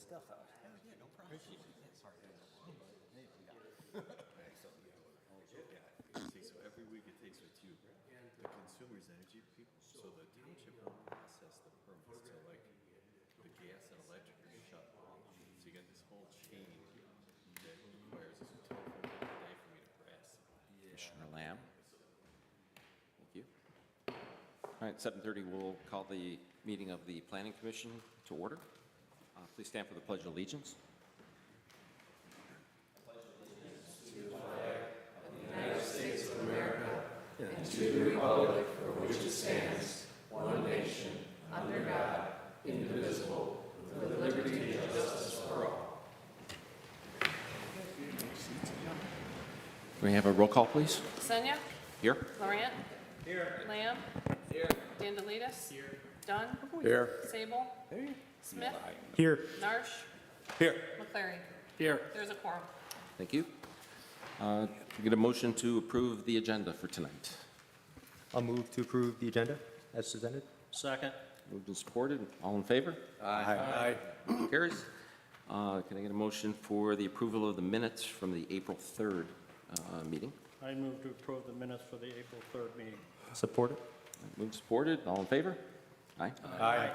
stuff out. Yeah, no problem. Sorry, I didn't know. See, so every week it takes with you, the consumer's energy people, so the township won't process the permits till like the gas and electric are shut off. So you got this whole chain that requires a telephone bill a day for me to press. Commissioner Lamb. Thank you. All right, 7:30, we'll call the meeting of the Planning Commission to order. Please stand for the Pledge of Allegiance. Can we have a roll call, please? Senya? Here. Laurent? Here. Lamb? Here. Dandelides? Here. Dunn? Here. Sable? Smith? Here. Narsch? Here. McClary? Here. There's a quorum. Thank you. Can we get a motion to approve the agenda for tonight? I'll move to approve the agenda as presented. Second. Moved and supported. All in favor? Aye. Carries. Can I get a motion for the approval of the minutes from the April 3rd meeting? I move to approve the minutes for the April 3rd meeting. Support it. Moved and supported. All in favor? Aye. Aye.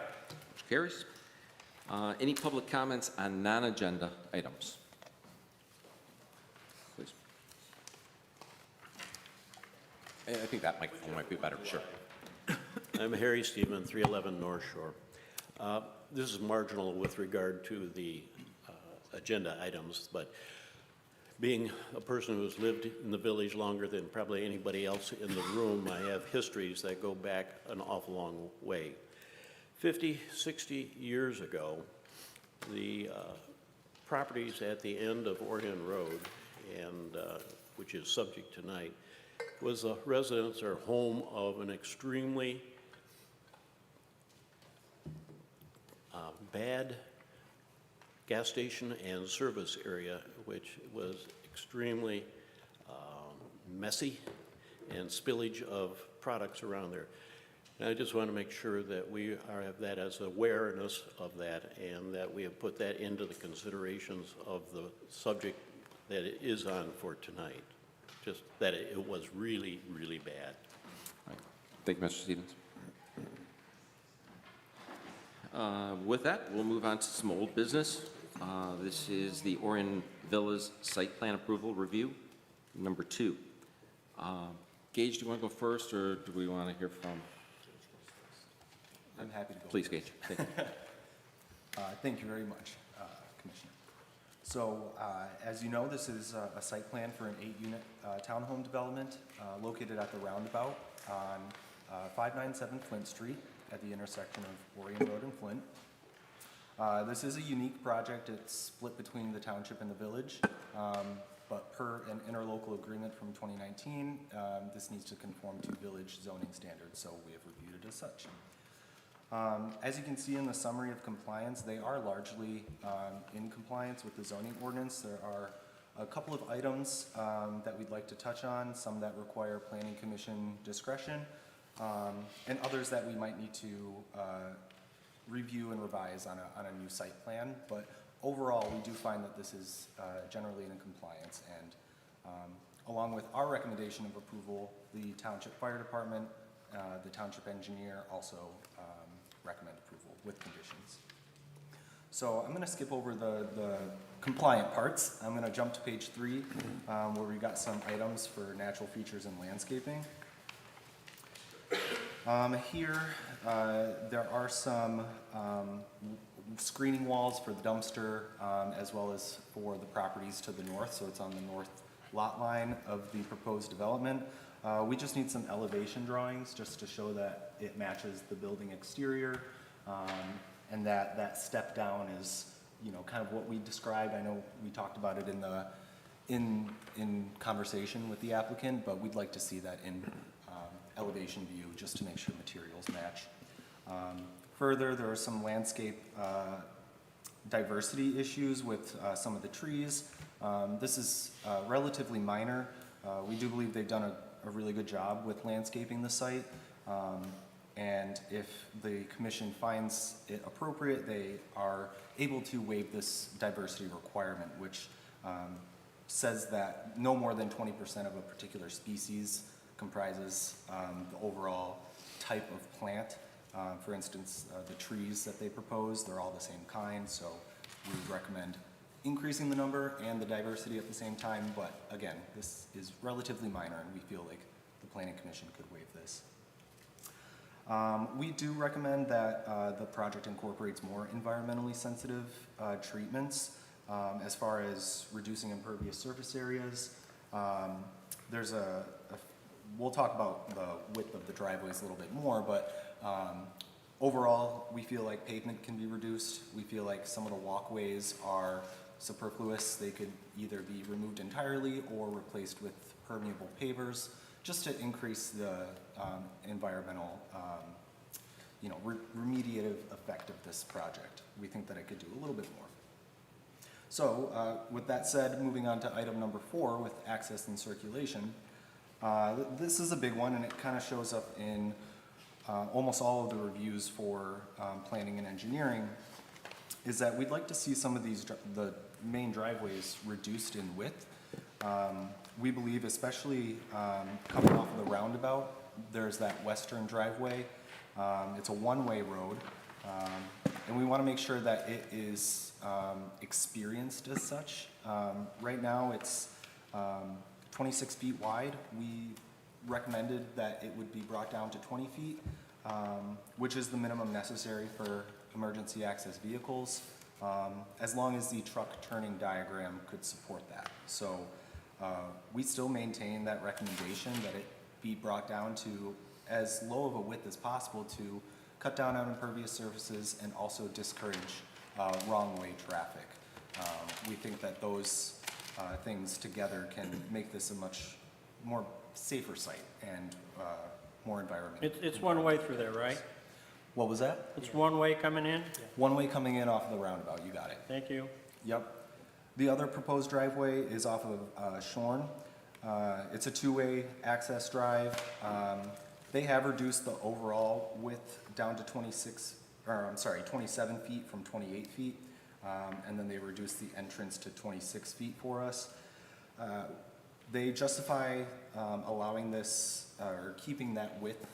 Motion carries. Any public comments on non-agenda items? Please. I think that microphone might be better, sure. I'm Harry Stephen, 311 North Shore. This is marginal with regard to the agenda items, but being a person who's lived in the village longer than probably anybody else in the room, I have histories that go back an awful long way. 50, 60 years ago, the properties at the end of Orion Road, and which is subject tonight, was a residence or home of an extremely bad gas station and service area, which was extremely messy and spillage of products around there. And I just want to make sure that we have that as awareness of that, and that we have put that into the considerations of the subject that it is on for tonight. Just that it was really, really bad. Thank you, Mr. Stevens. With that, we'll move on to some old business. This is the Orion Villas Site Plan Approval Review, number 2. Gage, do you want to go first, or do we want to hear from? I'm happy to go. Please, Gage. Thank you. Thank you very much, Commissioner. So, as you know, this is a site plan for an 8-unit townhome development located at the roundabout on 597 Flint Street at the intersection of Orion Road and Flint. This is a unique project. It's split between the township and the village, but per an interlocal agreement from 2019, this needs to conform to village zoning standards, so we have reviewed it as such. As you can see in the summary of compliance, they are largely in compliance with the zoning ordinance. There are a couple of items that we'd like to touch on, some that require Planning Commission discretion, and others that we might need to review and revise on a new site plan. But overall, we do find that this is generally in compliance, and along with our recommendation of approval, the Township Fire Department, the Township Engineer also recommend approval with conditions. So I'm going to skip over the compliant parts. I'm going to jump to page 3, where we got some items for natural features and landscaping. Here, there are some screening walls for the dumpster, as well as for the properties to the north, so it's on the north lot line of the proposed development. We just need some elevation drawings just to show that it matches the building exterior, and that step down is, you know, kind of what we described. I know we talked about it in conversation with the applicant, but we'd like to see that in elevation view just to make sure materials match. Further, there are some landscape diversity issues with some of the trees. This is relatively minor. We do believe they've done a really good job with landscaping the site. And if the commission finds it appropriate, they are able to waive this diversity requirement, which says that no more than 20% of a particular species comprises the overall type of plant. For instance, the trees that they propose, they're all the same kind, so we would recommend increasing the number and the diversity at the same time, but again, this is relatively minor and we feel like the Planning Commission could waive this. We do recommend that the project incorporates more environmentally sensitive treatments as far as reducing impervious surface areas. There's we'll talk about the width of the driveways a little bit more, but overall, we feel like pavement can be reduced. We feel like some of the walkways are superfluous. They could either be removed entirely or replaced with permeable pavers, just to increase the environmental, remediative effect of this project. We think that it could do a little bit more. So with that said, moving on to item number 4 with access and circulation. This is a big one, and it kind of shows up in almost all of the reviews for planning and engineering, is that we'd like to see some of these, the main driveways reduced in width. We believe, especially coming off of the roundabout, there's that western driveway. It's a one-way road, and we want to make sure that it is experienced as such. Right now, it's 26 feet wide. We recommended that it would be brought down to 20 feet, which is the minimum necessary for emergency access vehicles, as long as the truck turning diagram could support that. So we still maintain that recommendation that it be brought down to as low of a width as possible to cut down on impervious surfaces and also discourage wrong-way traffic. We think that those things together can make this a much more safer site and more environmental. It's one way through there, right? What was that? It's one way coming in? One way coming in off of the roundabout, you got it. Thank you. Yep. The other proposed driveway is off of Shorn. It's a two-way access drive. They have reduced the overall width down to 27 feet from 28 feet. And then they reduced the entrance to 26 feet for us. They justify allowing this, or keeping that width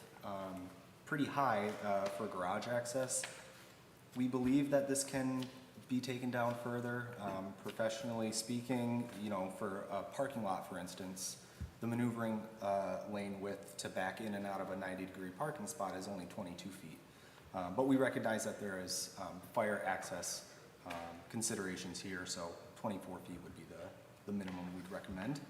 pretty high for garage access. We believe that this can be taken down further. Professionally speaking, for a parking lot, for instance, the maneuvering lane width to back in and out of a 90-degree parking spot is only 22 feet. But we recognize that there is fire access considerations here, so 24 feet would be the minimum we'd recommend.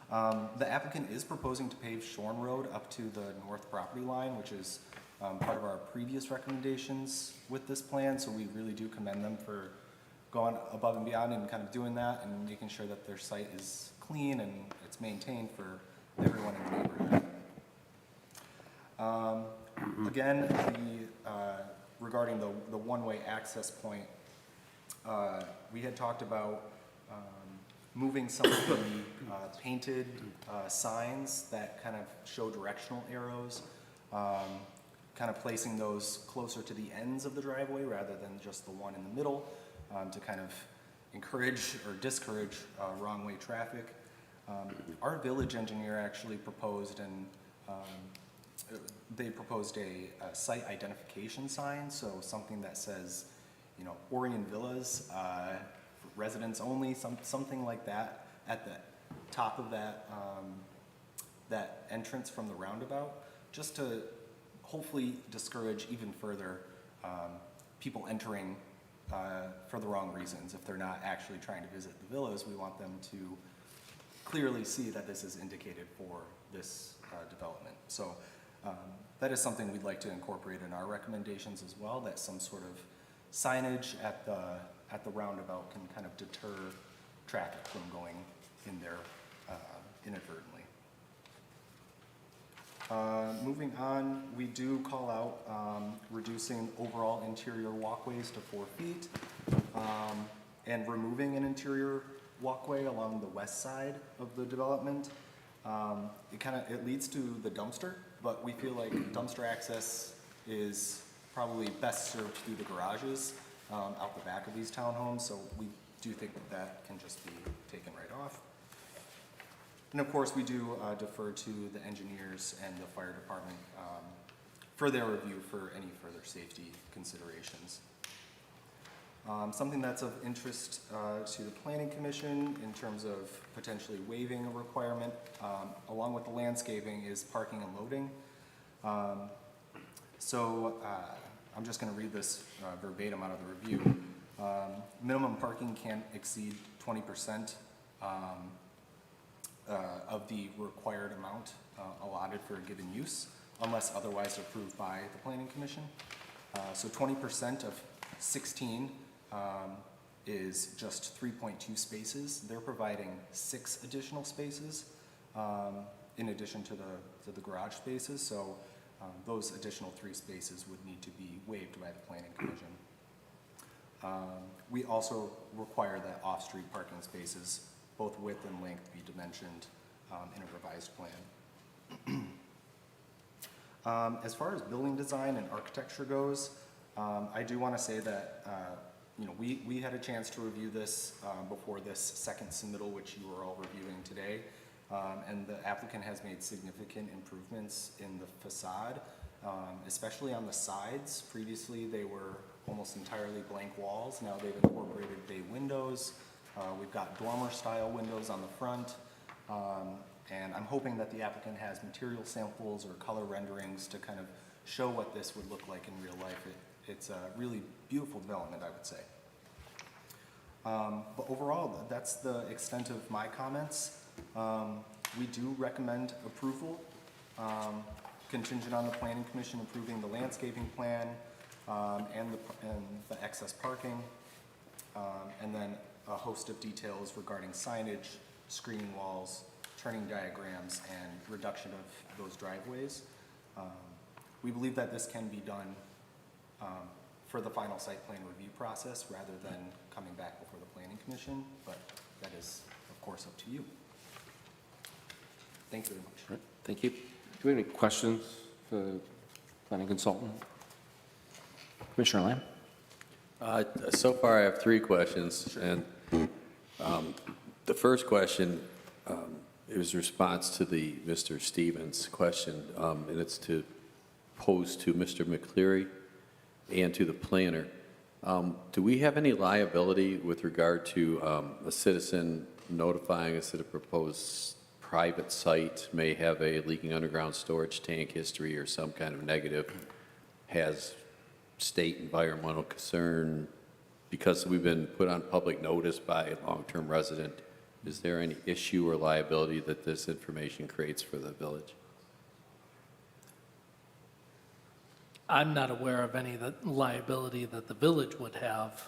The applicant is proposing to pave Shorn Road up to the north property line, which is part of our previous recommendations with this plan, so we really do commend them for going above and beyond and kind of doing that and making sure that their site is clean and it's maintained for everyone in the neighborhood. Again, regarding the one-way access point, we had talked about moving some of the painted signs that kind of show directional arrows, kind of placing those closer to the ends of the driveway rather than just the one in the middle, to kind of encourage or discourage wrong-way traffic. Our village engineer actually proposed they proposed a site identification sign, so something that says, Orion Villas, residents only, something like that at the top of that that entrance from the roundabout, just to hopefully discourage even further people entering for the wrong reasons. If they're not actually trying to visit the villas, we want them to clearly see that this is indicated for this development. So that is something we'd like to incorporate in our recommendations as well, that some sort of signage at the roundabout can kind of deter traffic from going in there inadvertently. Moving on, we do call out reducing overall interior walkways to 4 feet and removing an interior walkway along the west side of the development. It leads to the dumpster, but we feel like dumpster access is probably best served through the garages out the back of these townhomes, so we do think that that can just be taken right off. And of course, we do defer to the engineers and the fire department for their review for any further safety considerations. Something that's of interest to the Planning Commission in terms of potentially waiving a requirement, along with the landscaping, is parking and loading. I'm just going to read this verbatim out of the review. Minimum parking can't exceed 20% of the required amount allotted for a given use, unless otherwise approved by the Planning Commission. So 20% of 16 is just 3.2 spaces. They're providing 6 additional spaces in addition to the garage spaces. So those additional 3 spaces would need to be waived by the Planning Commission. We also require that off-street parking spaces, both width and length, be dimensioned in a revised plan. As far as building design and architecture goes, I do want to say that we had a chance to review this before this second submittal, which you are all reviewing today, and the applicant has made significant improvements in the facade, especially on the sides. Previously, they were almost entirely blank walls. Now they've incorporated bay windows. We've got dormer-style windows on the front, and I'm hoping that the applicant has material samples or color renderings to kind of show what this would look like in real life. It's a really beautiful development, I would say. But overall, that's the extent of my comments. We do recommend approval, contingent on the Planning Commission approving the landscaping plan and the excess parking, and then a host of details regarding signage, screening walls, turning diagrams, and reduction of those driveways. We believe that this can be done for the final site plan review process rather than coming back before the Planning Commission, but that is, of course, up to you. Thank you very much. All right, thank you. Do we have any questions for the planning consultant? Commissioner Lamb? So far, I have 3 questions, and the first question is response to the Mr. Stevens question, and it's to pose to Mr. McCleary and to the planner. Do we have any liability with regard to a citizen notifying us that a proposed private site may have a leaking underground storage tank history or some kind of negative, has state environmental concern, because we've been put on public notice by a long-term resident? Is there any issue or liability that this information creates for the village? I'm not aware of any liability that the village would have,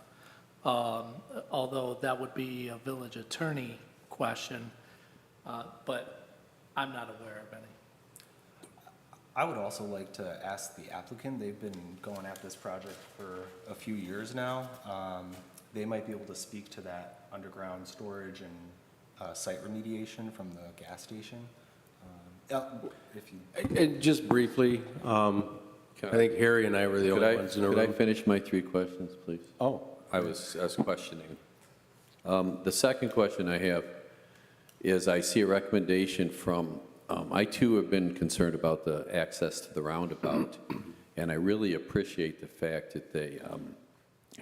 although that would be a village attorney question, but I'm not aware of any. I would also like to ask the applicant, they've been going at this project for a few years now. They might be able to speak to that underground storage and site remediation from the gas station. If you, And just briefly, I think Harry and I were the only ones in the room. Could I finish my 3 questions, please? Oh, I was questioning. The second question I have is I see a recommendation from, I too have been concerned about the access to the roundabout, and I really appreciate the fact that they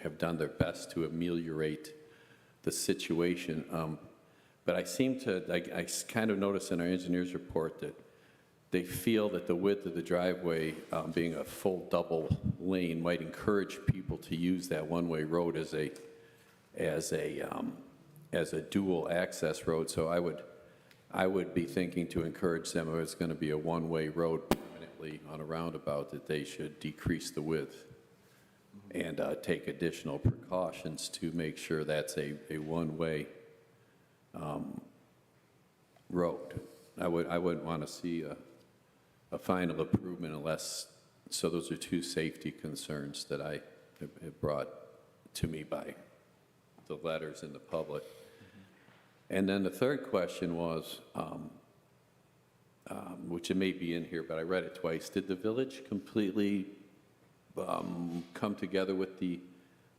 have done their best to ameliorate the situation. But I kind of noticed in our engineer's report that they feel that the width of the driveway, being a full double lane, might encourage people to use that one-way road as a dual access road. So I would be thinking to encourage them, if it's going to be a one-way road permanently on a roundabout, that they should decrease the width and take additional precautions to make sure that's a one-way road. I wouldn't want to see a final improvement unless, so those are 2 safety concerns that I have brought to me by the letters in the public. And then the third question was, which it may be in here, but I read it twice. Did the village completely come together with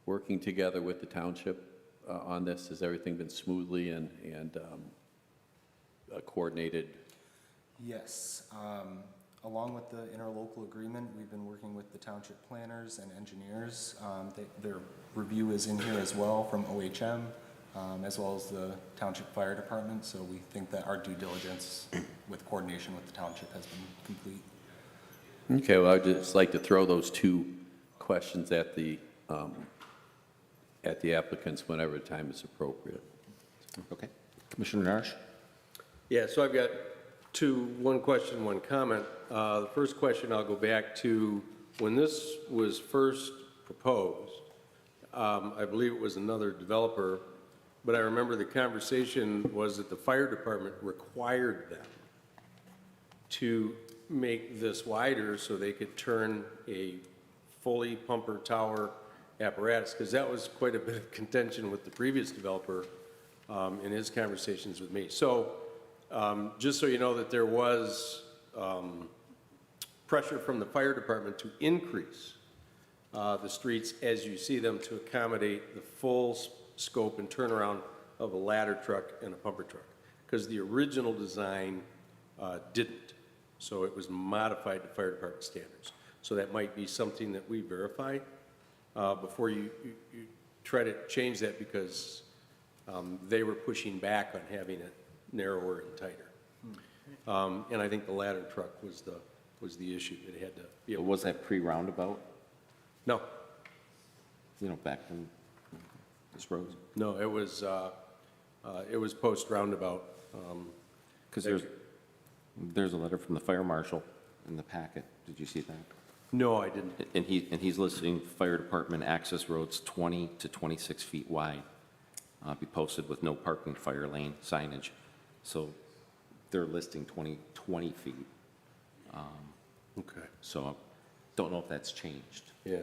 working together with the township on this? Has everything been smoothly and coordinated? Yes. Along with the interlocal agreement, we've been working with the township planners and engineers. Their review is in here as well from OHM, as well as the township fire department. So we think that our due diligence with coordination with the township has been complete. Okay, well, I'd just like to throw those two questions at the applicants whenever time is appropriate. Okay. Commissioner Narsch? Yeah, so I've got one question, one comment. The first question, I'll go back to when this was first proposed. I believe it was another developer, but I remember the conversation was that the fire department required them to make this wider so they could turn a fully pumper tower apparatus, because that was quite a bit of contention with the previous developer in his conversations with me. So just so you know that there was pressure from the fire department to increase the streets as you see them to accommodate the full scope and turnaround of a ladder truck and a pumper truck, because the original design didn't. So it was modified to fire department standards. So that might be something that we verify before you try to change that, because they were pushing back on having it narrower and tighter. And I think the ladder truck was the issue. It had to be able. Was that pre-roundabout, No, back in this road? no, it was post-roundabout. Because there's a letter from the fire marshal in the packet. Did you see that? No, I didn't. And he's listing fire department access roads 20 to 26 feet wide, be posted with no parking fire lane signage. So they're listing 20 feet. Okay. So don't know if that's changed. Yeah.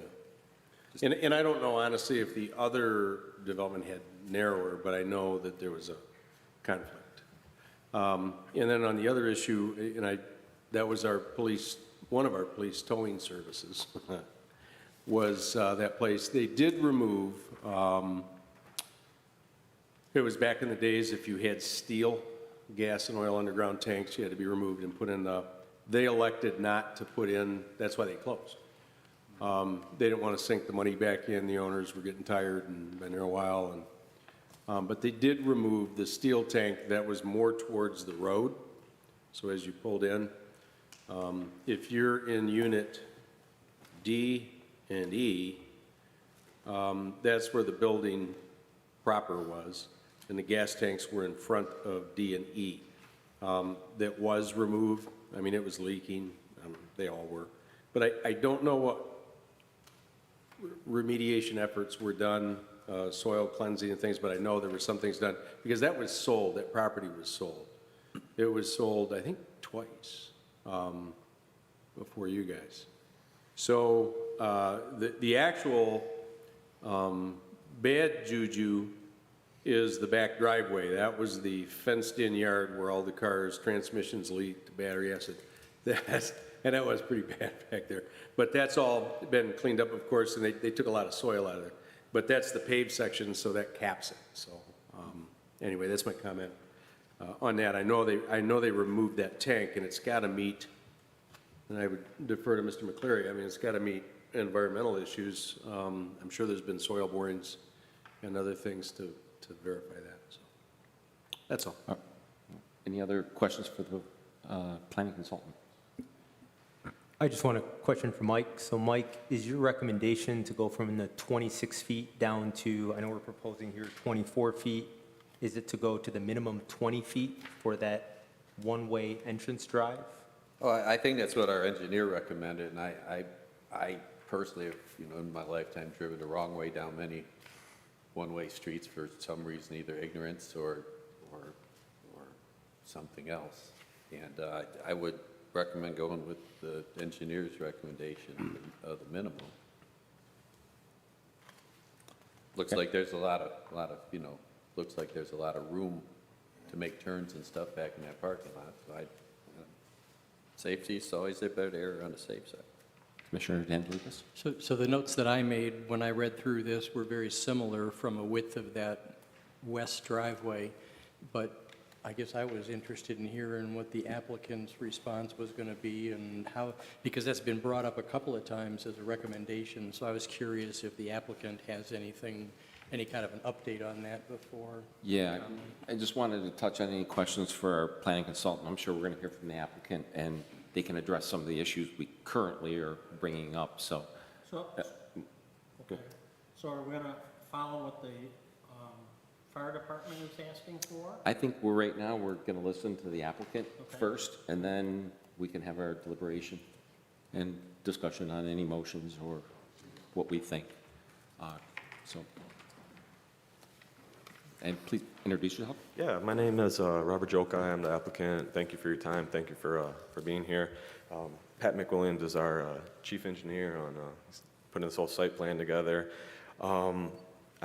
And I don't know honestly if the other development had narrower, but I know that there was a conflict. And then on the other issue, that was one of our police towing services, was that place. They did remove, it was back in the days if you had steel, gas and oil underground tanks, you had to be removed and put in they elected not to put in, that's why they closed. They didn't want to sink the money back in. The owners were getting tired and been there a while. But they did remove the steel tank that was more towards the road. So as you pulled in, if you're in unit D and E, that's where the building proper was, and the gas tanks were in front of D and E. That was removed. I mean, it was leaking. They all were. But I don't know what remediation efforts were done, soil cleansing and things, but I know there were some things done, because that was sold, that property was sold. It was sold, I think, twice before you guys. So the actual bad juju is the back driveway. That was the fenced-in yard where all the cars, transmissions leaked, battery acid. And that was pretty bad back there. But that's all been cleaned up, of course, and they took a lot of soil out of there. But that's the paved section, so that caps it. So anyway, that's my comment on that. I know they removed that tank, and it's got to meet, and I would defer to Mr. McCleary, I mean, it's got to meet environmental issues. I'm sure there's been soil borings and other things to verify that. So that's all. Any other questions for the planning consultant? I just want a question for Mike. So Mike, is your recommendation to go from the 26 feet down to, I know we're proposing here 24 feet, is it to go to the minimum 20 feet for that one-way entrance drive? Oh, I think that's what our engineer recommended, and I personally have, in my lifetime driven the wrong way down many one-way streets for some reason, either ignorance or something else. And I would recommend going with the engineer's recommendation of the minimum. Looks like there's a lot of looks like there's a lot of room to make turns and stuff back in that parking lot. So Safety is always a better error on the safe side. Commissioner Dendelitis? So the notes that I made when I read through this were very similar from a width of that west driveway, but I guess I was interested in hearing what the applicant's response was going to be and how, because that's been brought up a couple of times as a recommendation, so I was curious if the applicant has anything, any kind of an update on that before. Yeah, I just wanted to touch on any questions for our planning consultant. I'm sure we're going to hear from the applicant, and they can address some of the issues we currently are bringing up, so. So, okay. So are we gonna follow what the fire department is asking for? I think right now, we're going to listen to the applicant Okay. first, and then we can have our deliberation and discussion on any motions or what we think. So, and please introduce yourself. Yeah, my name is Robert Joka. I'm the applicant. Thank you for your time. Thank you for being here. Pat McWilliams is our chief engineer on putting this whole site plan together.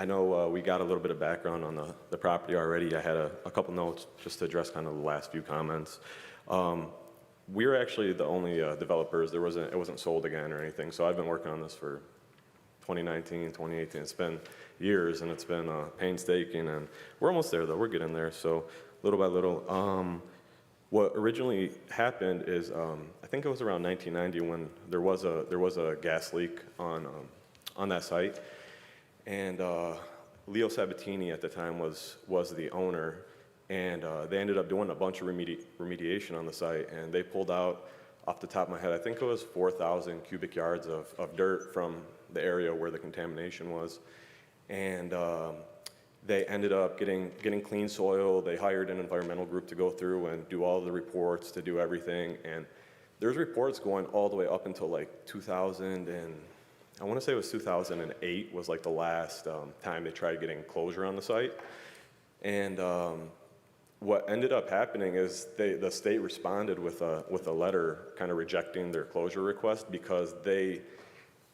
I know we got a little bit of background on the property already. I had a couple notes just to address kind of the last few comments. We're actually the only developers. It wasn't sold again or anything. So I've been working on this for 2019, 2018. It's been years, and it's been painstaking, and we're almost there, though. We're getting there, so little by little. What originally happened is, I think it was around 1990 when there was a gas leak on that site, and Leo Sabatini at the time was the owner, and they ended up doing a bunch of remediation on the site, and they pulled out, off the top of my head, I think it was 4,000 cubic yards of dirt from the area where the contamination was. And they ended up getting clean soil. They hired an environmental group to go through and do all the reports, to do everything. And there's reports going all the way up until like 2000, and I want to say it was 2008 was like the last time they tried getting closure on the site. And what ended up happening is the state responded with a letter kind of rejecting their closure request because they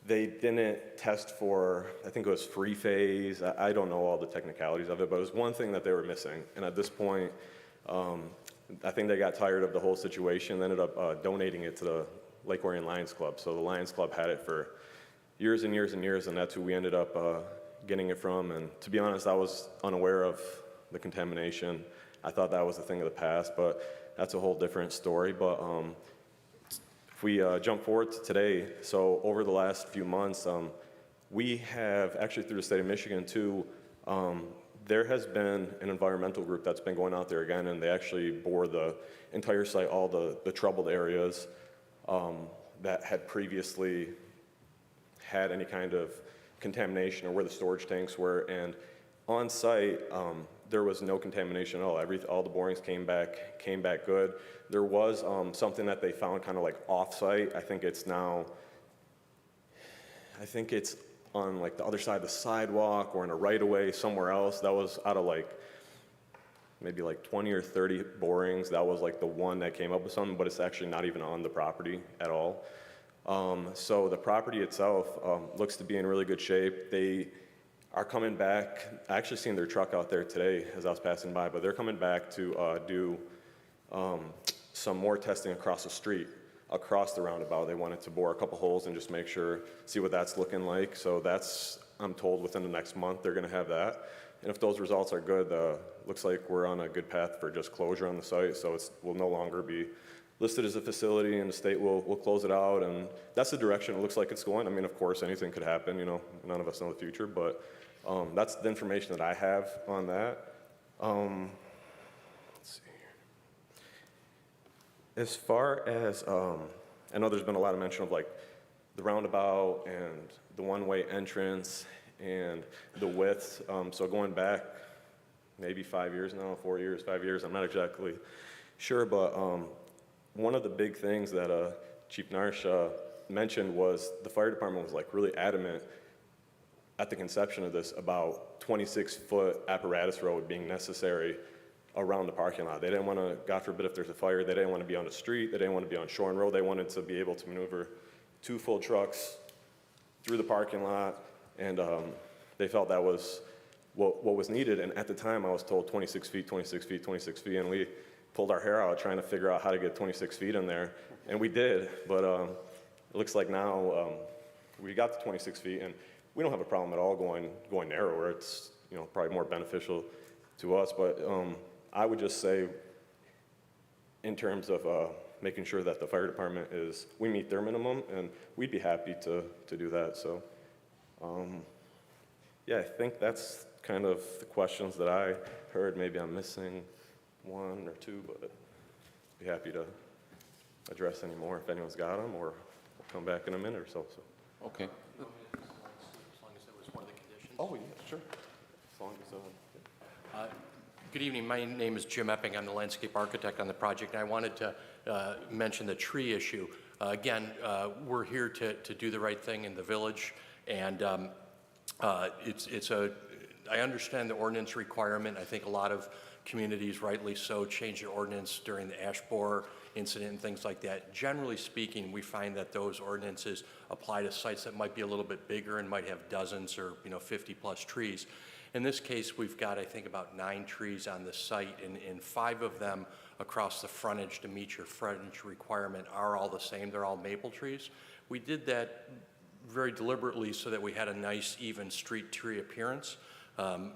didn't test for, I think it was free phase. I don't know all the technicalities of it, but it was one thing that they were missing. And at this point, I think they got tired of the whole situation and ended up donating it to the Lake Orion Lions Club. So the Lions Club had it for years and years and years, and that's who we ended up getting it from. And to be honest, I was unaware of the contamination. I thought that was a thing of the past, but that's a whole different story. But if we jump forward to today, so over the last few months, we have, actually through the state of Michigan too, there has been an environmental group that's been going out there again, and they actually bore the entire site, all the troubled areas that had previously had any kind of contamination or where the storage tanks were. And on site, there was no contamination at all. All the borings came back good. There was something that they found kind of like off-site. I think it's on like the other side of the sidewalk or in a right-of-way somewhere else. That was out of like maybe like 20 or 30 borings. That was like the one that came up with something, but it's actually not even on the property at all. So the property itself looks to be in really good shape. They are coming back. I actually seen their truck out there today as I was passing by, but they're coming back to do some more testing across the street, across the roundabout. They wanted to bore a couple holes and just make sure, see what that's looking like. So that's, I'm told within the next month they're gonna have that. And if those results are good, looks like we're on a good path for just closure on the site. So it will no longer be listed as a facility, and the state will close it out. And that's the direction it looks like it's going. I mean, of course, anything could happen, you know, none of us know the future, but that's the information that I have on that. Let's see here. As far as, I know there's been a lot of mention of like the roundabout and the one-way entrance and the width. So going back maybe 5 years now, 4 years, 5 years, I'm not exactly sure, but one of the big things that Chief Narsh mentioned was the fire department was like really adamant at the conception of this about 26-foot apparatus road being necessary around the parking lot. They didn't want to, God forbid if there's a fire, they didn't want to be on the street, they didn't want to be on Shorn Road, they wanted to be able to maneuver 2 full trucks through the parking lot, and they felt that was what was needed. And at the time I was told 26 feet, 26 feet, 26 feet, and pulled our hair out trying to figure out how to get 26 feet in there, and we did, but it looks like now we got the 26 feet, and we don't have a problem at all going narrower. It's, you know, probably more beneficial to us, but I would just say, in terms of making sure that the fire department we meet their minimum, and we'd be happy to do that. So, yeah, I think that's kind of the questions that I heard. Maybe I'm missing one or two, but be happy to address any more if anyone's got them, or we'll come back in a minute or so. Okay. As long as that was one of the conditions. Oh, yeah, sure. As long as, Good evening. My name is Jim Epping. I'm the landscape architect on the project. And I wanted to mention the tree issue. Again, we're here to do the right thing in the village, and I understand the ordinance requirement. I think a lot of communities, rightly so, change their ordinance during the ash borer incident and things like that. Generally speaking, we find that those ordinances apply to sites that might be a little bit bigger and might have dozens or 50-plus trees. In this case, we've got, I think, about 9 trees on the site, and 5 of them across the frontage to meet your frontage requirement are all the same. They're all maple trees. We did that very deliberately so that we had a nice, even street tree appearance.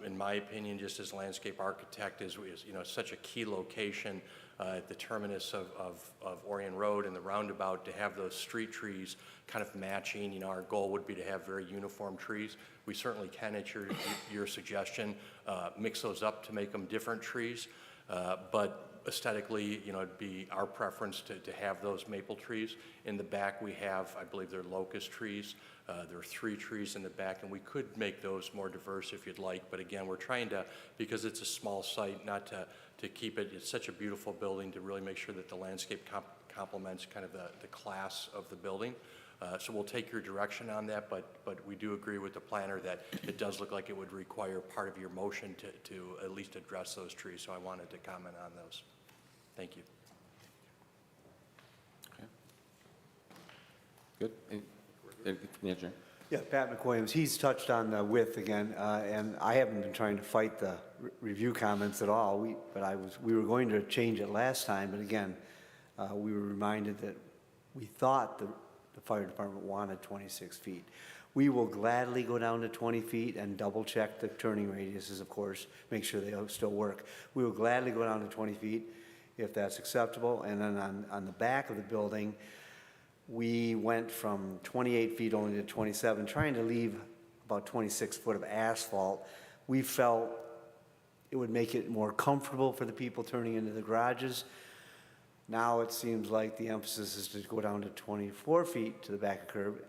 In my opinion, just as landscape architect, is such a key location at the terminus of Orion Road and the roundabout, to have those street trees kind of matching. Our goal would be to have very uniform trees. We certainly can, at your suggestion, mix those up to make them different trees. But aesthetically, it'd be our preference to have those maple trees. In the back, we have, I believe they're locust trees. There are 3 trees in the back, and we could make those more diverse if you'd like. But again, we're trying to, because it's a small site, not to keep it, it's such a beautiful building, to really make sure that the landscape complements kind of the class of the building. So we'll take your direction on that, but we do agree with the planner that it does look like it would require part of your motion to at least address those trees. So I wanted to comment on those. Thank you. Okay. Good. Anything from the engineer? Yeah, Pat McWilliams, he's touched on the width again, and I haven't been trying to fight the review comments at all. We were going to change it last time, but again, we were reminded that we thought the fire department wanted 26 feet. We will gladly go down to 20 feet and double check the turning radiuses, of course, make sure they still work. We will gladly go down to 20 feet if that's acceptable. And then on the back of the building, we went from 28 feet only to 27, trying to leave about 26 foot of asphalt. We felt it would make it more comfortable for the people turning into the garages. Now it seems like the emphasis is to go down to 24 feet to the back of curb.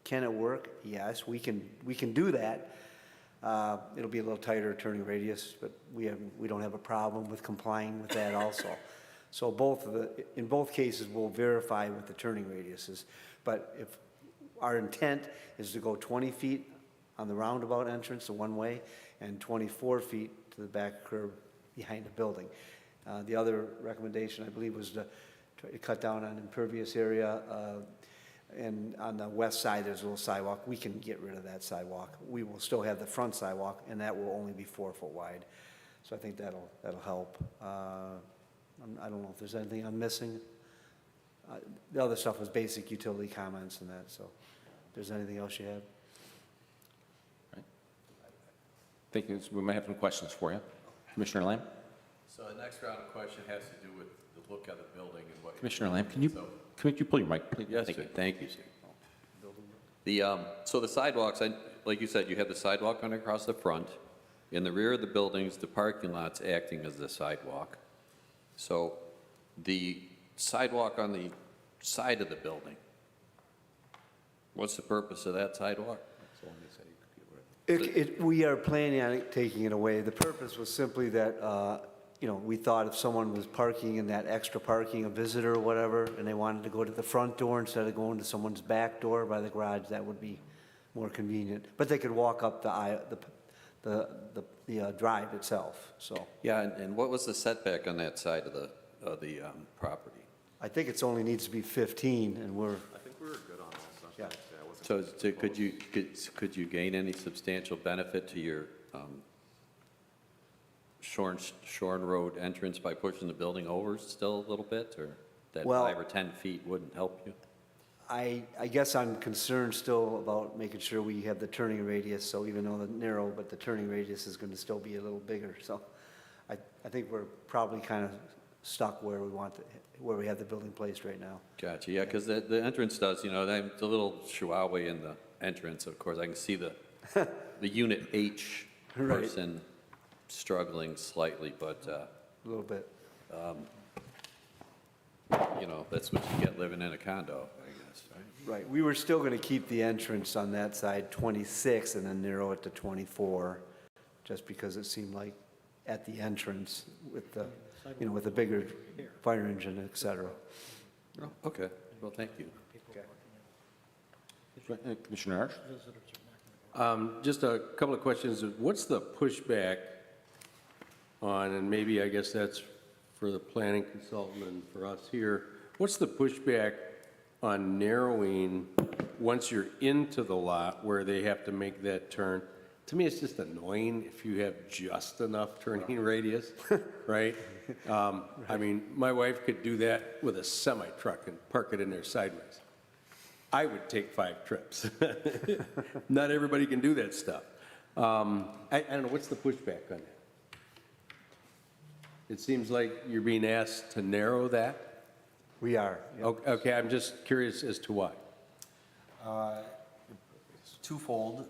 Can it work? Yes, we can do that. It'll be a little tighter turning radius, but we don't have a problem with complying with that also. So in both cases, we'll verify with the turning radiuses. But if our intent is to go 20 feet on the roundabout entrance, the one way, and 24 feet to the back curb behind the building. The other recommendation, I believe, was to try to cut down on impervious area. And on the west side, there's a little sidewalk. We can get rid of that sidewalk. We will still have the front sidewalk, and that will only be 4 foot wide. So I think that'll help. I don't know if there's anything I'm missing. The other stuff was basic utility comments and that. So if there's anything else you have. Right. Thank you. We might have some questions for you. Commissioner Lamb? So the next round of question has to do with the look of the building and what. Commissioner Lamb, can you pull your mic, please? Yes, sir. Thank you, sir. So the sidewalks, like you said, you have the sidewalk going across the front. In the rear of the buildings, the parking lot's acting as the sidewalk. So the sidewalk on the side of the building, what's the purpose of that sidewalk? We are planning on taking it away. The purpose was simply that, we thought if someone was parking in that extra parking, a visitor or whatever, and they wanted to go to the front door instead of going to someone's back door by the garage, that would be more convenient. But they could walk up the drive itself, so. Yeah, and what was the setback on that side of the property? I think it's only needs to be 15, and we're, I think we were good on that stuff. Yeah. I wasn't- So could you gain any substantial benefit to your Shorn Road entrance by pushing the building over still a little bit, or that Well- 5 or 10 feet wouldn't help you? I guess I'm concerned still about making sure we have the turning radius, so even though the narrow, but the turning radius is going to still be a little bigger, so I think we're probably kind of stuck where we want, where we have the building placed right now. Gotcha, yeah, because the entrance does, you know, the little chihuahua in the entrance, of course, I can see the Unit H Right. person struggling slightly, but, A little bit. you know, that's what you get living in a condo, I guess, right? Right, we were still going to keep the entrance on that side 26 and then narrow it to 24, just because it seemed like at the entrance with the, you know, with a bigger fire engine, et cetera. Oh, okay, well, thank you. Commissioner Arch? Just a couple of questions. What's the pushback on, and maybe I guess that's for the planning consultant and for us here, what's the pushback on narrowing once you're into the lot where they have to make that turn? To me, it's just annoying if you have just enough turning radius, right? I mean, my wife could do that with a semi-truck and park it in there sideways. I would take 5 trips. Not everybody can do that stuff. I don't know, what's the pushback on that? It seems like you're being asked to narrow that? We are. Yep. Okay, I'm just curious as to why. Twofold.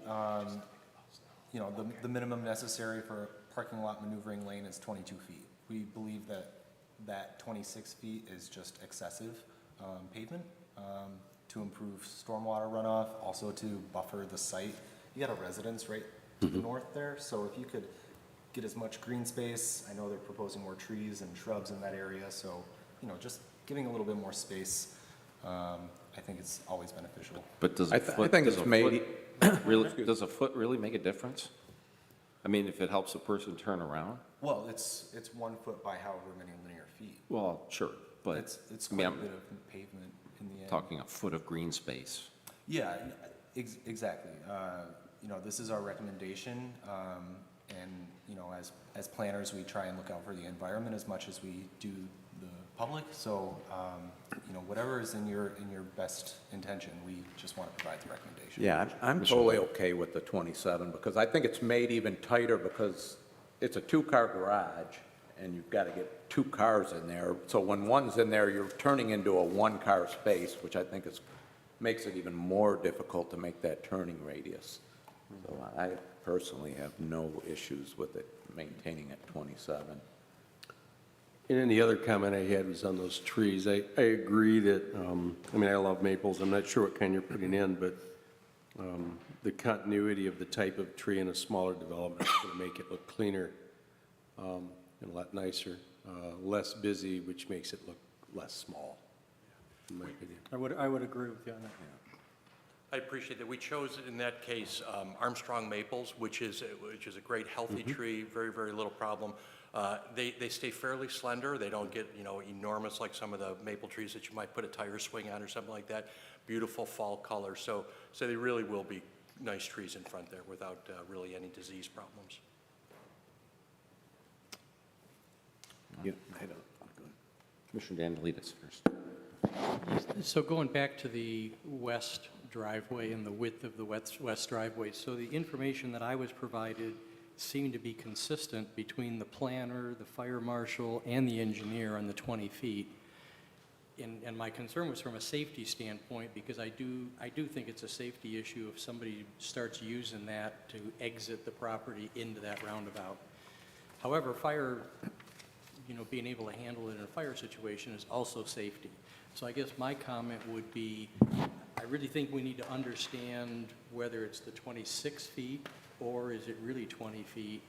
You know, the minimum necessary for a parking lot maneuvering lane is 22 feet. We believe that 26 feet is just excessive pavement to improve stormwater runoff, also to buffer the site. You got a residence right to the north there, so if you could get as much green space, I know they're proposing more trees and shrubs in that area, so, you know, just giving a little bit more space, I think it's always beneficial. But does I a foot? think does it's a maybe, foot really, does a foot really make a difference? I mean, if it helps a person turn around? Well, it's 1 foot by however many linear feet. Well, sure, but It's I mean, quite a I'm bit of pavement in the end. talking a foot of green space. Yeah, exactly. You know, this is our recommendation, and, you know, as planners, we try and look out for the environment as much as we do the public, so, you know, whatever is in your best intention, we just want to provide the recommendation. yeah, I'm totally okay with the 27, because I think it's made even tighter because it's a 2-car garage, and you've got to get 2 cars in there. So when one's in there, you're turning into a 1-car space, which I think makes it even more difficult to make that turning radius. So I personally have no issues with it maintaining at 27. And then the other comment I had was on those trees. I agree that, I mean, I love maples. I'm not sure what kind you're putting in, but the continuity of the type of tree in a smaller development is going to make it look cleaner and a lot nicer, less busy, which makes it look less small, in my opinion. I would agree with you on that. I appreciate that. We chose, in that case, Armstrong maples, which is a great healthy tree, very, very little problem. They stay fairly slender. They don't get, you know, enormous like some of the maple trees that you might put a tire swing on or something like that. Beautiful fall color. So they really will be nice trees in front there without really any disease problems. Yeah, I don't. Commissioner Dandelides first. So going back to the west driveway and the width of the west driveway, so the information that I was provided seemed to be consistent between the planner, the fire marshal, and the engineer on the 20 feet. And my concern was from a safety standpoint, because I do think it's a safety issue if somebody starts using that to exit the property into that roundabout. However, fire, you know, being able to handle it in a fire situation is also safety. So I guess my comment would be, I really think we need to understand whether it's the 26 feet or is it really 20 feet?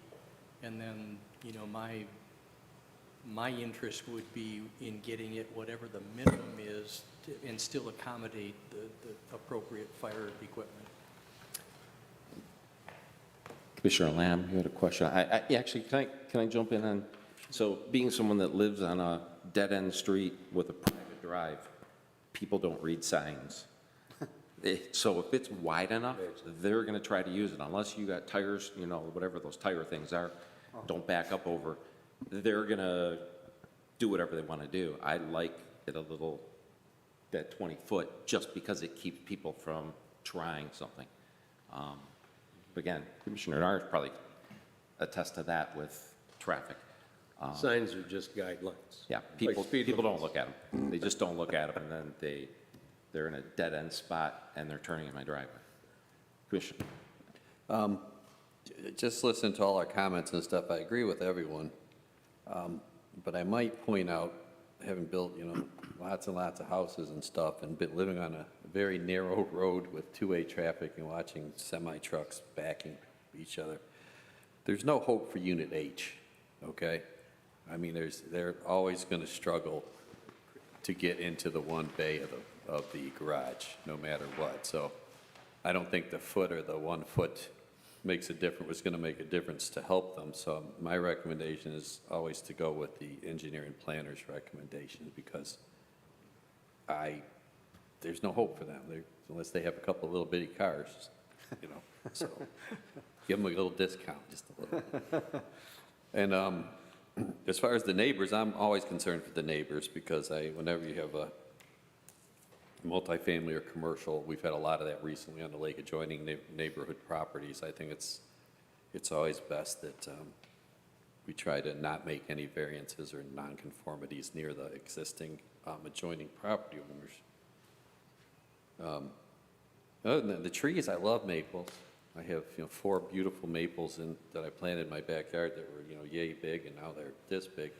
And then, you know, my interest would be in getting it whatever the minimum is and still accommodate the appropriate fire equipment. Commissioner Lamb, you had a question. Actually, can I jump in on, so being someone that lives on a dead-end street with a private drive, people don't read signs. So if it's wide enough, they're going to try to use it unless you got tires, you know, whatever those tire things are, don't back up over. they're going to do whatever they want to do. I like it a little, that 20-foot, just because it keeps people from trying something. But again, Commissioner Narns probably attest to that with traffic. Signs are just guidelines. Yeah, Like people speed don't limits. look at them. They just don't look at them, and then they're in a dead-end spot, and they're turning in my driveway. Commissioner? Just listen to all our comments and stuff, I agree with everyone. But I might point out, having built, lots and lots of houses and stuff, and been living on a very narrow road with two-way traffic and watching semi-trucks backing each other, there's no hope for Unit H, okay? I mean, they're always going to struggle to get into the one bay of the garage, no matter what. So I don't think the foot or the 1 foot makes a difference, was going to make a difference to help them. So my recommendation is always to go with the engineering planner's recommendation, because there's no hope for them, unless they have a couple of little bitty cars, so give them a little discount, just a little. And as far as the neighbors, I'm always concerned for the neighbors, because whenever you have a multifamily or commercial, we've had a lot of that recently on the lake adjoining neighborhood properties. I think it's always best that we try to not make any variances or nonconformities near the existing adjoining property owners. Other than that, the trees, I love maples. I have 4 beautiful maples that I planted in my backyard that were yay big, and now they're this big.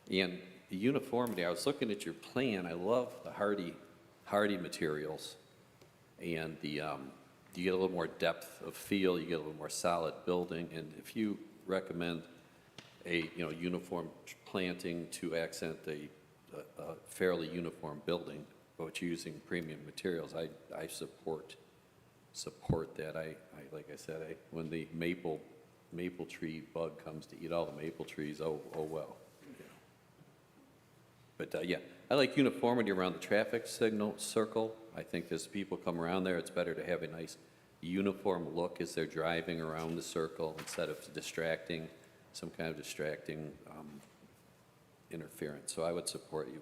And the uniformity, I was looking at your plan, I love the hardy materials, and you get a little more depth of feel, you get a little more solid building, and if you recommend a uniform planting to accent a fairly uniform building, but using premium materials, I support that. I like I said, when the maple tree bug comes to eat all the maple trees, oh well. But yeah, I like uniformity around the traffic signal circle. I think as people come around there, it's better to have a nice uniform look as they're driving around the circle, instead of some kind of distracting interference. So I would support you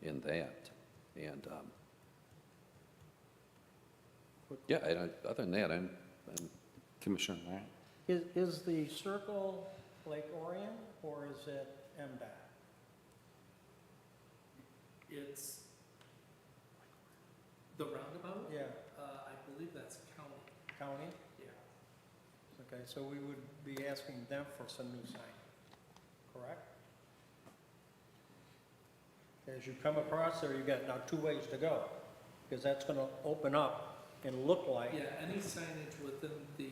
in that. And yeah, other than that, I'm Commissioner Narns? Is the circle Lake Orion, or is it MDOT? It's the roundabout? Yeah, I believe that's county. county? Yeah. Okay, so we would be asking them for some new sign, correct? As you come across there, you've got now 2 ways to go, because that's going to open up and look like. Yeah, any signage within the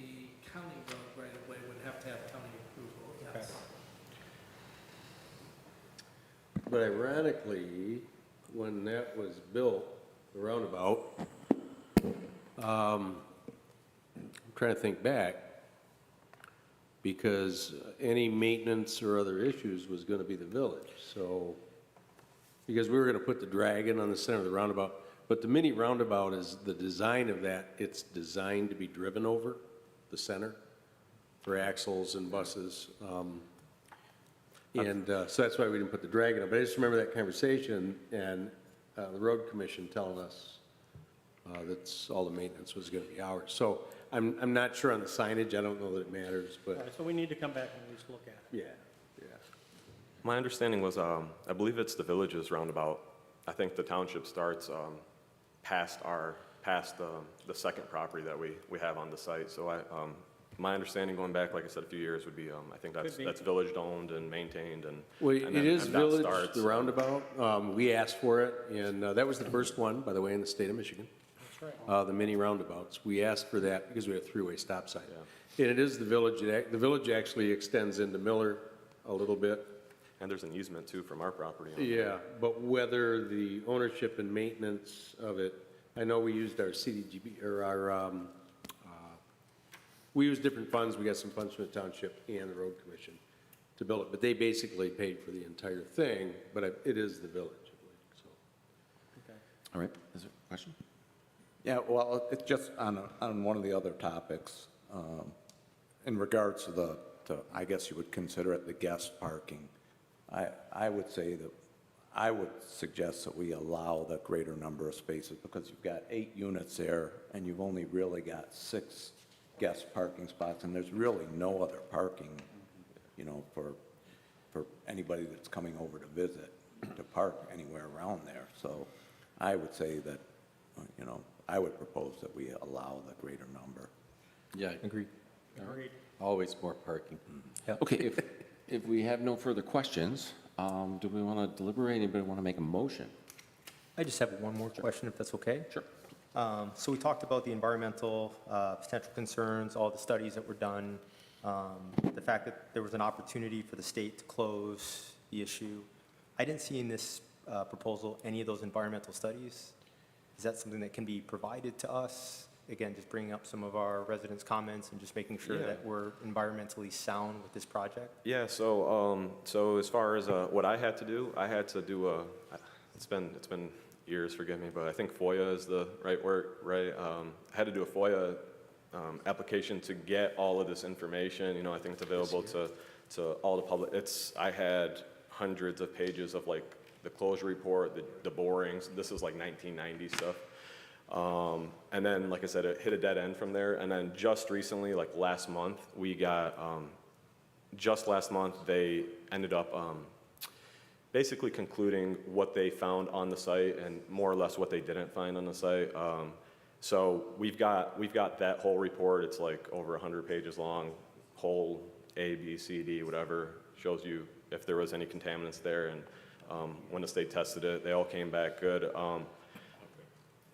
county road right of way would have to have county approval, yes. But ironically, when that was built, the roundabout, I'm trying to think back, because any maintenance or other issues was going to be the village. So, because we were going to put the dragon on the center of the roundabout, but the mini roundabout is the design of that. It's designed to be driven over the center for axles and buses. So that's why we didn't put the dragon on. But I just remember that conversation and the road commission telling us that's all the maintenance was going to be ours. So I'm not sure on the signage. I don't know that it matters, All but right, so we need to come back and at least look at it. yeah. My understanding was, I believe it's the village's roundabout. I think the township starts past the second property that we have on the site. So my understanding going back, like I said, a few years would be, I think Could be. that's village owned and maintained, and Well, and it then is MDOT village, starts, the roundabout. We asked for it, and that was the first one, by the way, in the state of Michigan. That's right. The mini roundabouts. We asked for that because we have a 3-way stop sign. And it is the village. The village actually extends into Miller a little bit. And there's an easement too from our property. on Yeah, but whether the ownership and maintenance of it, I know we used our CDGB, or we used different funds. We got some funds from the township and the road commission to build it, but they basically paid for the entire thing, but it is the village, I believe, so. Okay. All right, is there a question? Yeah, well, it's just on one of the other topics, in regards to the I guess you would consider it the guest parking. I would say that, I would suggest that we allow the greater number of spaces because you've got 8 units there and you've only really got 6 guest parking spots and there's really no other parking, you know, for anybody that's coming over to visit, to park anywhere around there. So I would say that, you know, I would propose that we allow the greater number. Yeah, Agreed. Agreed. always more parking. Okay, if we have no further questions, do we want to deliberate? Anybody want to make a motion? I just have one more question, if that's okay. Sure. So we talked about the environmental potential concerns, all the studies that were done, the fact that there was an opportunity for the state to close the issue. I didn't see in this proposal any of those environmental studies. Is that something that can be provided to us? Again, just bringing up some of our residents' comments and just making sure that we're environmentally sound with this project. Yeah, so as far as what I had to do it's been years, forgive me, but I think FOIA is the right word, right? I had to do a FOIA application to get all of this information. You know, I think it's available to all the public. I had hundreds of pages of like the closure report, the borings. This is like 1990 stuff. And then, like I said, it hit a dead end from there. And then just recently, like last month, we got, just last month, they ended up basically concluding what they found on the site and more or less what they didn't find on the site. So we've got that whole report. It's like over 100 pages long, whole A, B, C, D, whatever, shows you if there was any contaminants there. And when the state tested it, they all came back good.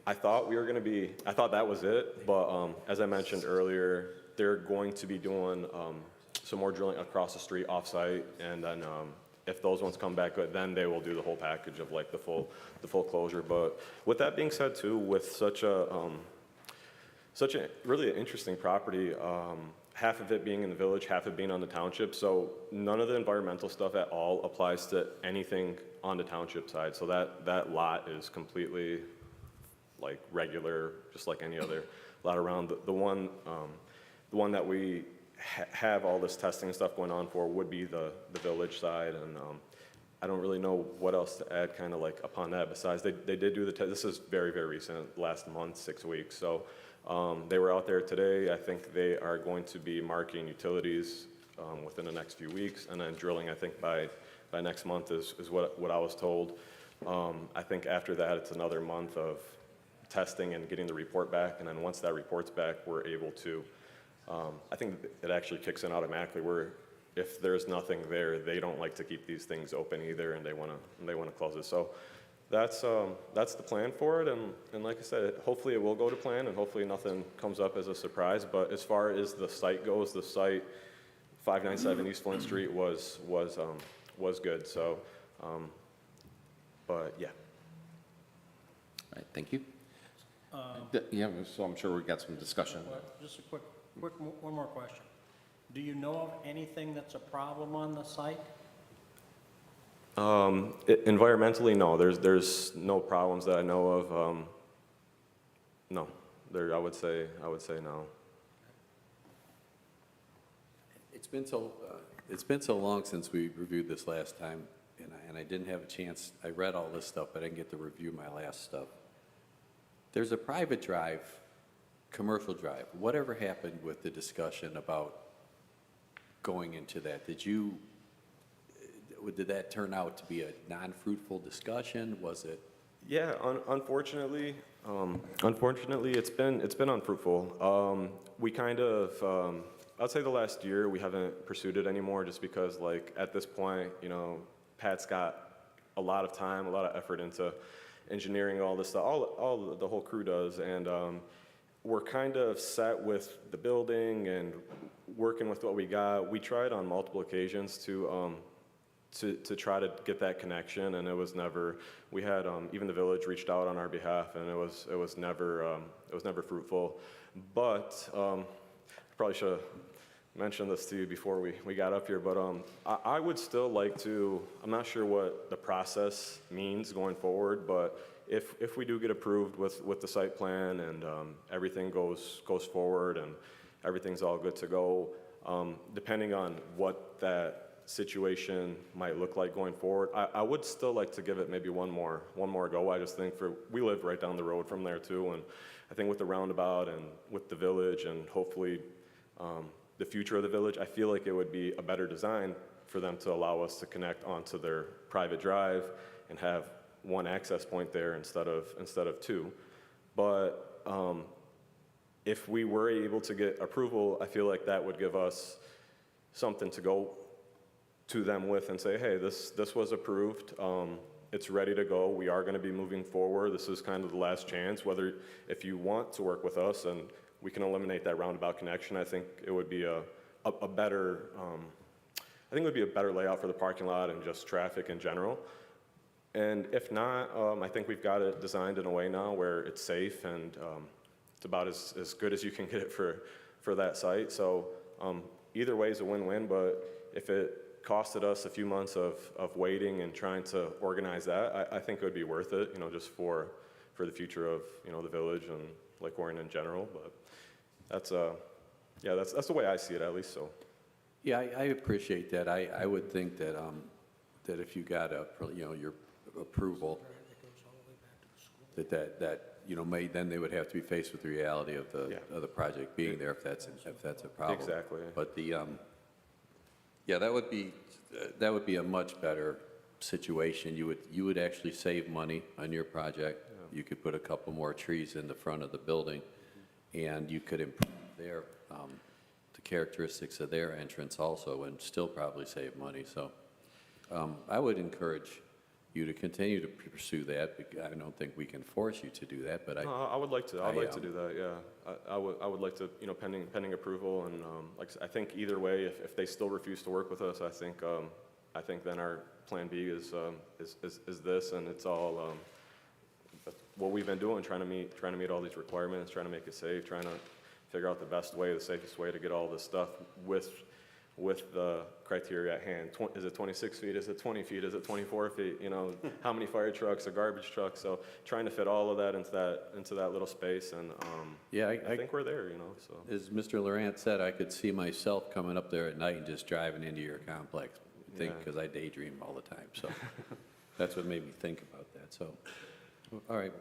I thought that was it, but as I mentioned earlier, they're going to be doing some more drilling across the street off-site, and then if those ones come back good, then they will do the whole package of like the full closure. But with that being said too, with such a really interesting property, half of it being in the village, half of it being on the township, so none of the environmental stuff at all applies to anything on the township side. So that lot is completely like regular, just like any other lot around. The one that we have all this testing and stuff going on for would be the village side, and I don't really know what else to add kind of like upon that besides they did do the test. This is very, very recent, last month, 6 weeks. So they were out there today. I think they are going to be marking utilities within the next few weeks, and then drilling, I think by next month is what I was told. I think after that, it's another month of testing and getting the report back, and then once that report's back, we're able to, I think it actually kicks in automatically where if there's nothing there, they don't like to keep these things open either, and they want to close it. So that's the plan for it, and like I said, hopefully it will go to plan, and hopefully nothing comes up as a surprise. But as far as the site goes, the site 597 East Flint Street was good. So, but yeah. All right, thank you. Yeah, so I'm sure we got some discussion. Just a quick, one more question. Do you know of anything that's a problem on the site? Environmentally, no. There's no problems that I know of. No, I would say no. It's been so long since we reviewed this last time, and I didn't have a chance. I read all this stuff, but I didn't get to review my last stuff. There's a private drive, commercial drive. Whatever happened with the discussion about going into that? Did that turn out to be a non-fruitful discussion? Was it? Yeah, unfortunately, it's been unfruitful. We kind of, I'd say the last year we haven't pursued it anymore, just because like at this point, you know, Pat's got a lot of time, a lot of effort into engineering all this stuff. All the whole crew does, and we're kind of set with the building and working with what we got. We tried on multiple occasions to try to get that connection, and it was never. We had even the village reached out on our behalf, and it was never fruitful. But I probably should have mentioned this to you before we got up here. But I would still like to. I'm not sure what the process means going forward, but if we do get approved with the site plan and everything goes forward and everything's all good to go, depending on what that situation might look like going forward, I would still like to give it maybe one more go. I just think we live right down the road from there too, and I think with the roundabout and with the village and hopefully the future of the village, I feel like it would be a better design for them to allow us to connect onto their private drive and have one access point there instead of two. But if we were able to get approval, I feel like that would give us something to go to them with and say, hey, this was approved. It's ready to go. We are going to be moving forward. This is kind of the last chance. Whether if you want to work with us and we can eliminate that roundabout connection, I think it would be a better I think it would be a better layout for the parking lot and just traffic in general. And if not, I think we've got it designed in a way now where it's safe and it's about as good as you can get it for that site. So either way is a win-win, but if it costed us a few months of waiting and trying to organize that, I think it would be worth it, just for the future of, the village and Lake Orion in general. But that's the way I see it, at least. So. Yeah, I appreciate that. I would think that, that if you got your approval, that then they would have to be faced with the reality of the project being there if that's a problem. Exactly. But that would be a much better situation. You would actually save money on your project. Yeah. You could put a couple more trees in the front of the building, and you could improve their the characteristics of their entrance also, and still probably save money. So I would encourage you to continue to pursue that. I don't think we can force you to do that, but I would like to. I'd like to do that. Yeah, I would like to. Pending approval, and I think either way, if they still refuse to work with us, I think then our plan B is this, and it's all what we've been doing, trying to meet all these requirements, trying to make it safe, trying to figure out the best way, the safest way to get all this stuff with the criteria at hand. Is it 26 feet? Is it 20 feet? Is it 24 feet? How many fire trucks, a garbage truck? So trying to fit all of that into that little space, and I think we're there. So as Mr. Laurent said, I could see myself coming up there at night and just driving into your complex. Because I daydream all the time. So that's what made me think about that. So, all right.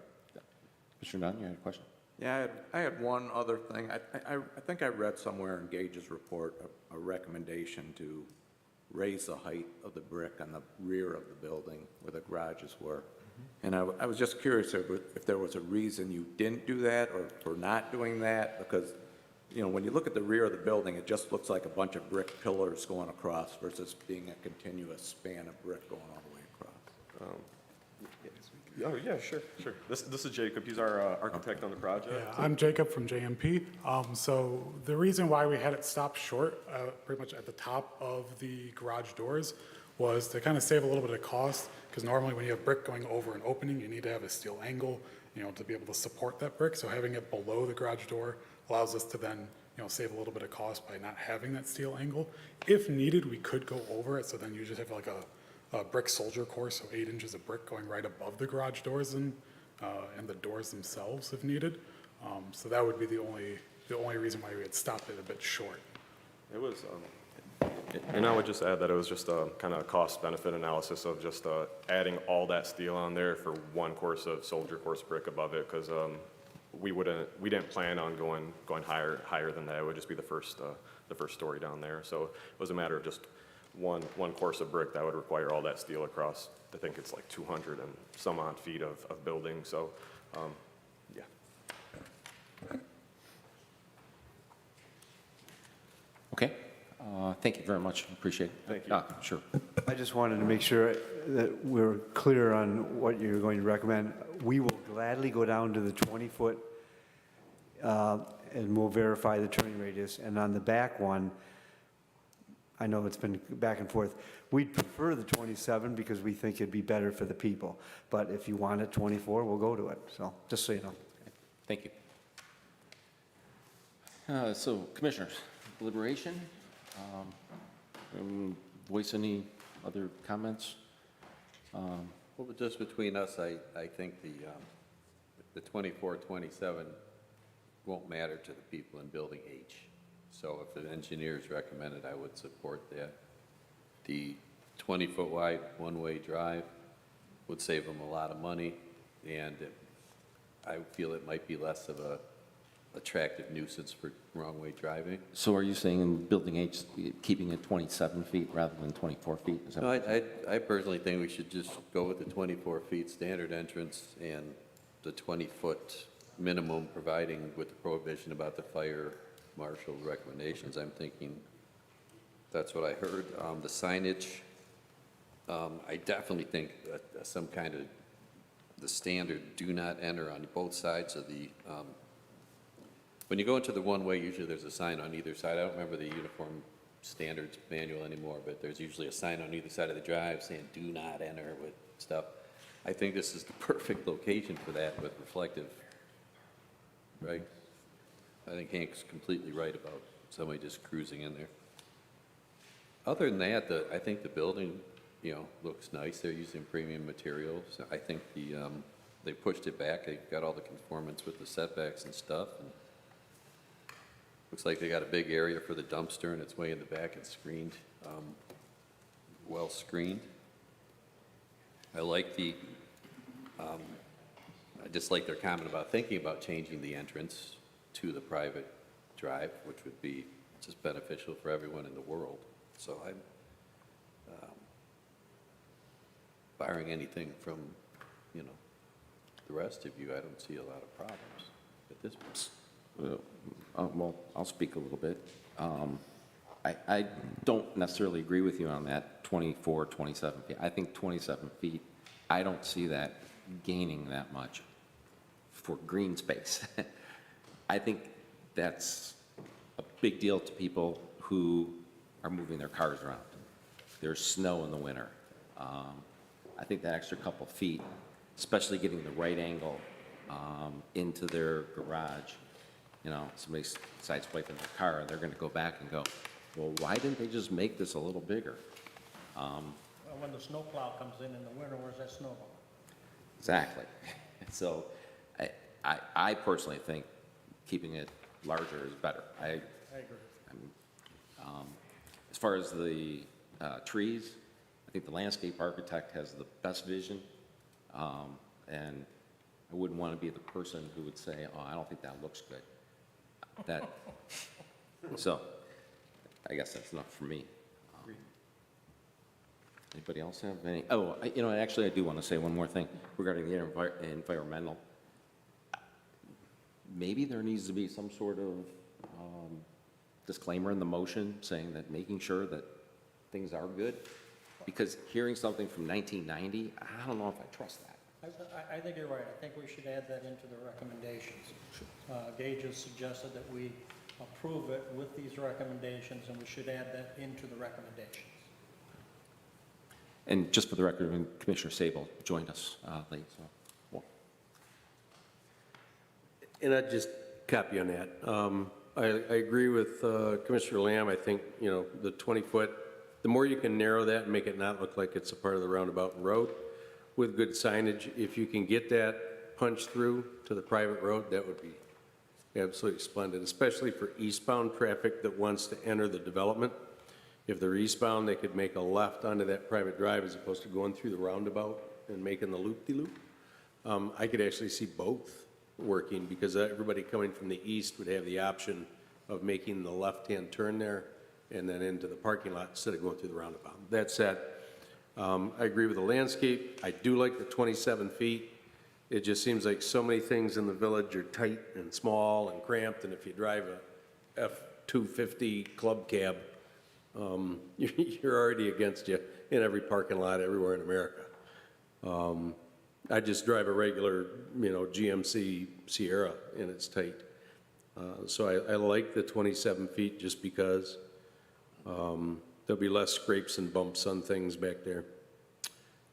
Mr. Dunn, you had a question? Yeah, I had one other thing. I think I read somewhere in Gage's report a recommendation to raise the height of the brick on the rear of the building where the garages were. And I was just curious if there was a reason you didn't do that or for not doing that, because when you look at the rear of the building, it just looks like a bunch of brick pillars going across versus being a continuous span of brick going all the way across. Oh, yeah, sure. This is Jacob. He's our architect on the project. Yeah, I'm Jacob from JMP. So the reason why we had it stopped short, pretty much at the top of the garage doors, was to kind of save a little bit of cost, because normally when you have brick going over an opening, you need to have a steel angle, to be able to support that brick. So having it below the garage door allows us to then, save a little bit of cost by not having that steel angle. If needed, we could go over it, so then you just have like a brick soldier core, so 8 inches of brick going right above the garage doors and the doors themselves if needed. So that would be the only reason why we had stopped it a bit short. It was, and I would just add that it was just a kind of cost-benefit analysis of just adding all that steel on there for one course of soldier course brick above it, because we didn't plan on going higher than that. It would just be the first story down there. So it was a matter of just one course of brick that would require all that steel across. I think it's like 200 and some odd feet of building. So, yeah. Okay. Thank you very much. Appreciate it. Thank you. Sure. I just wanted to make sure that we're clear on what you're going to recommend. We will gladly go down to the 20-foot, and we'll verify the turning radius. And on the back one, I know it's been back and forth. We'd prefer the 27 because we think it'd be better for the people. But if you want it 24, we'll go to it. So just so you know. Thank you. So, commissioners, deliberation. Voice any other comments? Well, just between us, I think the 24, 27 won't matter to the people in Building H. So if an engineer's recommended, I would support that. The 20-foot wide one-way drive would save them a lot of money, and I feel it might be less of a attractive nuisance for wrong-way driving. So are you saying in building H, keeping it 27 feet rather than 24 feet? Is that No, what you're saying? I personally think we should just go with the 24 feet standard entrance and the 20-foot minimum, providing with the prohibition about the fire marshal recommendations. I'm thinking, that's what I heard. The signage, I definitely think that some kind of, the standard do not enter on both sides of the, when you go into the one-way, usually there's a sign on either side. I don't remember the uniform standards manual anymore, but there's usually a sign on either side of the drive saying do not enter with stuff. I think this is the perfect location for that with reflective, right? I think Hank's completely right about somebody just cruising in there. Other than that, I think the building, looks nice. They're using premium materials. I think they pushed it back. They got all the conformance with the setbacks and stuff. And looks like they got a big area for the dumpster, and it's way in the back. It's screened, well screened. I like I just like their comment about thinking about changing the entrance to the private drive, which would be just beneficial for everyone in the world. So I'm, barring anything from, the rest of you, I don't see a lot of problems at this point. Well, I'll speak a little bit. I don't necessarily agree with you on that 24, 27 feet. I think 27 feet, I don't see that gaining that much for green space. I think that's a big deal to people who are moving their cars around. There's snow in the winter. I think that extra couple feet, especially getting the right angle into their garage, somebody sideswiping their car, they're going to go back and go, well, why didn't they just make this a little bigger? Well, when the snowplow comes in the winter, where's that snowball? Exactly. So I personally think keeping it larger is better. I agree. As far as the trees, I think the landscape architect has the best vision, and I wouldn't want to be the person who would say, oh, I don't think that looks good. So I guess that's enough for me. Anybody else have any? Oh, actually, I do want to say one more thing regarding the environmental. Maybe there needs to be some sort of disclaimer in the motion saying that making sure that things are good. Because hearing something from 1990, I don't know if I trust that. I think you're right. I think we should add that into the recommendations. Gage has suggested that we approve it with these recommendations, and we should add that into the recommendations. And just for the record, Commissioner Sable joined us late, so. Well. And I'd just copy on that. I agree with Commissioner Lamb. I think, the 20-foot, the more you can narrow that and make it not look like it's a part of the roundabout road with good signage, if you can get that punched through to the private road, that would be absolutely splendid, especially for eastbound traffic that wants to enter the development. If they're eastbound, they could make a left onto that private drive as opposed to going through the roundabout and making the loop-de-loop. I could actually see both working because everybody coming from the east would have the option of making the left-hand turn there and then into the parking lot instead of going through the roundabout. That said, I agree with the landscape. I do like the 27 feet. It just seems like so many things in the village are tight and small and cramped, and if you drive a F-250 club cab, you're already against you in every parking lot everywhere in America. I just drive a regular, GMC Sierra, and it's tight. So I like the 27 feet just because there'll be less scrapes and bumps on things back there.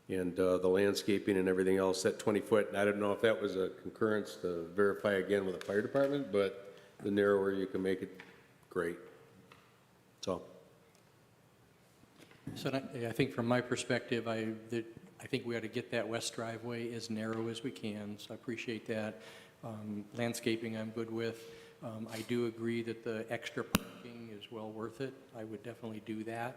And the landscaping and everything else, that 20-foot, and I don't know if that was a concurrence to verify again with the fire department, but the narrower you can make it, great. That's all. So I think from my perspective, I think we ought to get that west driveway as narrow as we can, so I appreciate that. Landscaping I'm good with. I do agree that the extra parking is well worth it, I would definitely do that.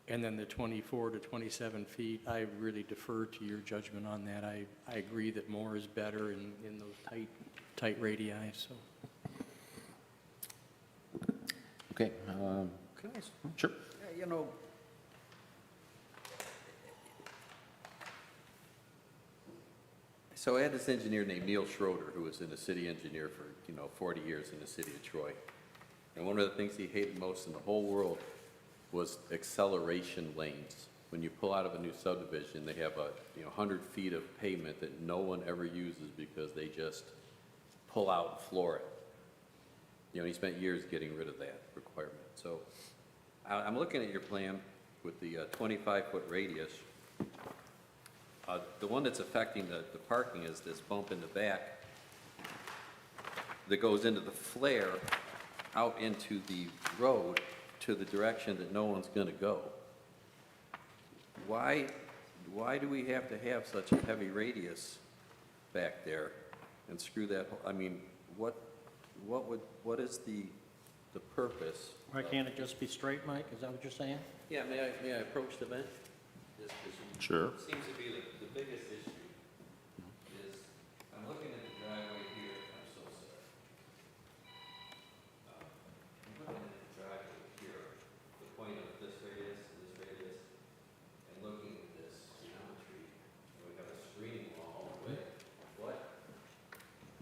And then the 24 to 27 feet, I really defer to your judgment on that. I agree that more is better in those tight radii, so. Okay, Can I, sure. you know, so I had this engineer named Neil Schroeder, who was in the city engineer for, 40 years in the city of Troy. And one of the things he hated most in the whole world was acceleration lanes. When you pull out of a new subdivision, they have 100 feet of pavement that no one ever uses because they just pull out and floor it. He spent years getting rid of that requirement. So I'm looking at your plan with the 25-foot radius. The one that's affecting the parking is this bump in the back that goes into the flare out into the road to the direction that no one's going to go. Why do we have to have such a heavy radius back there and screw that? I mean, what is the purpose? Why can't it just be straight, Mike? Is that what you're saying? Yeah, may I approach the bench? Sure. It seems to be the biggest issue is, I'm looking at the driveway here, I'm so sorry. I'm looking at the driveway here, the point of this radius, and looking at this geometry, and we have a screening wall all the way. What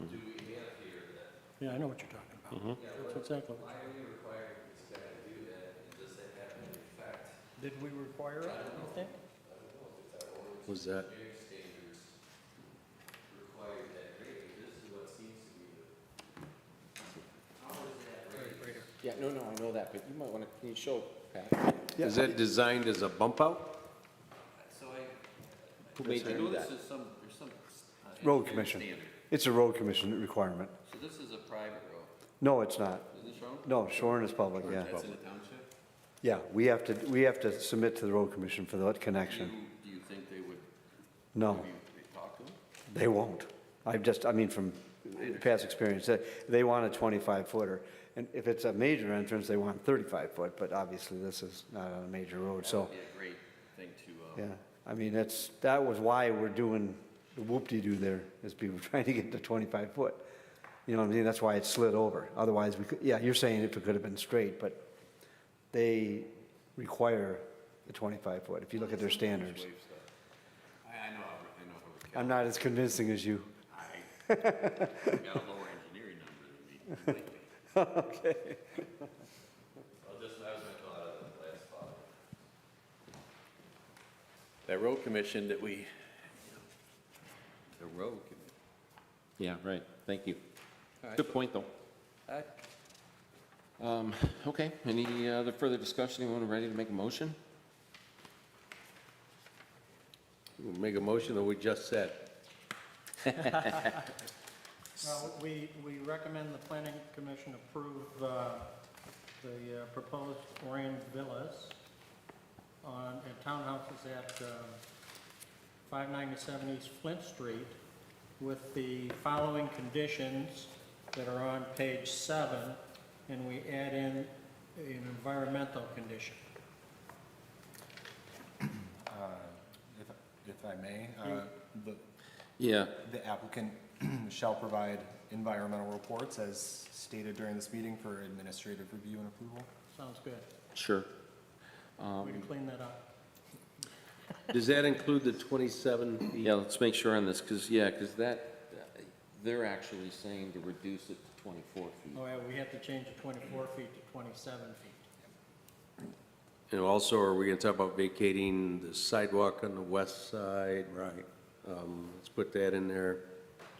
do we have here that? Yeah, I know what you're talking about. Yeah, That's exactly. why are we requiring this guy to do that, and does that have any effect? Did we require it, you think? Was that? Standards require that rating. This is what seems to be how is that rated? Yeah, no, I know that, but you might want to, can you show, Pat? Is that designed as a bump out? So Who made you I do know that? there's some Road engineering commission. standard. It's a road commission requirement. So this is a private road. No, it's not. Is this wrong? No, Shorn is public, yeah. That's in the township? Yeah, we have to submit to the road commission for that connection. Do you think they would, No, have you talked to them? they won't. From past experience, they want a 25-footer. And if it's a major entrance, they want 35-foot, but obviously this is not on a major road, so, That would be a great thing to, yeah. That was why we're doing the whoop-de-doo there, is people trying to get to 25-foot. You know what I mean? That's why it slid over. Otherwise, we could, yeah, you're saying if it could have been straight, but they require the 25-foot, if you look at their standards. I know how we I'm not as convincing as you. got a lower engineering number than me. Okay. Well, that was my thought of the last thought. That road commission that we, The road Yeah, right, thank you. Good point, though. Okay, any other further discussion? Anyone ready to make a motion? We'll make a motion that we just said. Well, we recommend the planning commission approve the proposed Orion Villas at townhouses at 597 East Flint Street with the following conditions that are on page 7, and we add in an environmental condition. If I may, Yeah. the applicant shall provide environmental reports as stated during this meeting for administrative review and approval. Sounds good. Sure. We can clean that up. Does that include the 27 feet? Yeah, let's make sure on this, because that, they're actually saying to reduce it to 24 feet. Oh, yeah, we have to change the 24 feet to 27 feet. And also, are we going to talk about vacating the sidewalk on the west side? Right. Let's put that in there.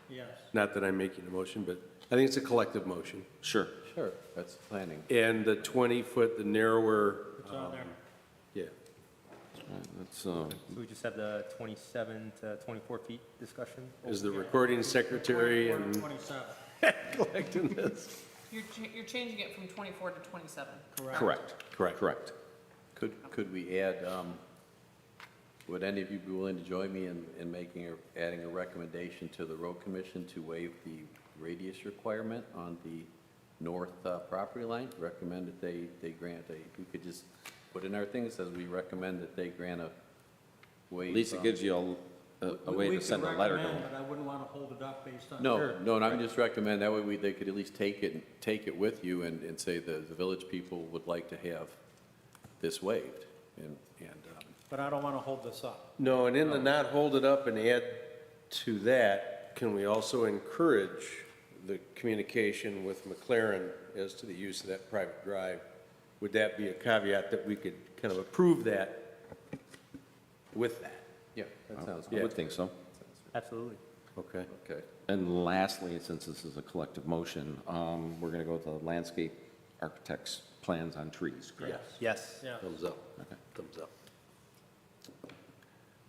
Yes. Not that I'm making a motion, but I think it's a collective motion. Sure. Sure, that's planning. And the 20-foot, the narrower. It's on there. Yeah. Let's, So we just have the 27 to 24 feet discussion? Is the recording secretary and 27. collecting this? You're changing it from 24 to 27. correct. Could we add, would any of you be willing to join me in adding a recommendation to the road commission to waive the radius requirement on the north property line, recommend that they grant we could just put in our thing, it says we recommend that they grant a waive. At least it gives you a way to send a letter to We them. could recommend, but I wouldn't want to hold it up based on. No, and I'm just recommend, that way they could at least take it with you and say the village people would like to have this waived. And But I don't want to hold this up. No, and in the not hold it up and add to that, can we also encourage the communication with McLaren as to the use of that private drive? Would that be a caveat that we could kind of approve that with that? yeah, that sounds I good. would think so. Absolutely. Okay. Okay. And lastly, since this is a collective motion, we're going to go with the landscape architect's plans on trees, correct? Yes. Yeah. Thumbs up. Okay. Thumbs up.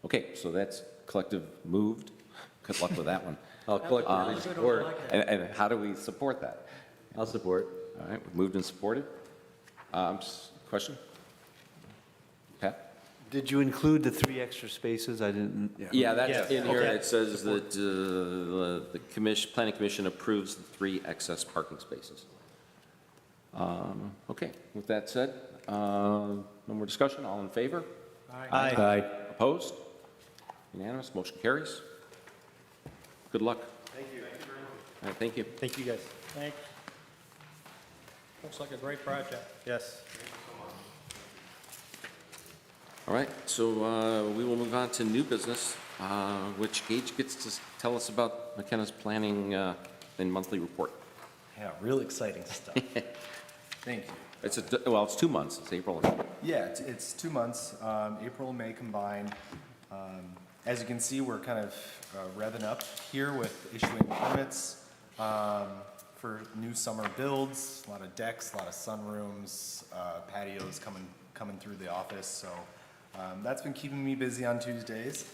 Okay, so that's collective moved. Good luck with that one. I'll collectively Good, I support. like that. And how do we support that? I'll support. All right, we've moved and supported. Question? Pat? Did you include the 3 extra spaces? I didn't. Yeah, that's Yes. in here. Okay. It says that the planning commission approves the 3 excess parking spaces. Okay, with that said, no more discussion. All in favor? Aye. Opposed? Unanimous, motion carries. Good luck. Thank you. All right, thank you. Thank you, guys. Thanks. Looks like a great project. Yes. All right, so we will move on to new business, which Gage gets to tell us about McKenna's planning and monthly report. Yeah, real exciting stuff. Thank you. It's it's 2 months. It's April. Yeah, it's 2 months, April and May combined. As you can see, we're kind of revving up here with issuing permits for new summer builds, a lot of decks, a lot of sunrooms, patios coming through the office. So that's been keeping me busy on Tuesdays.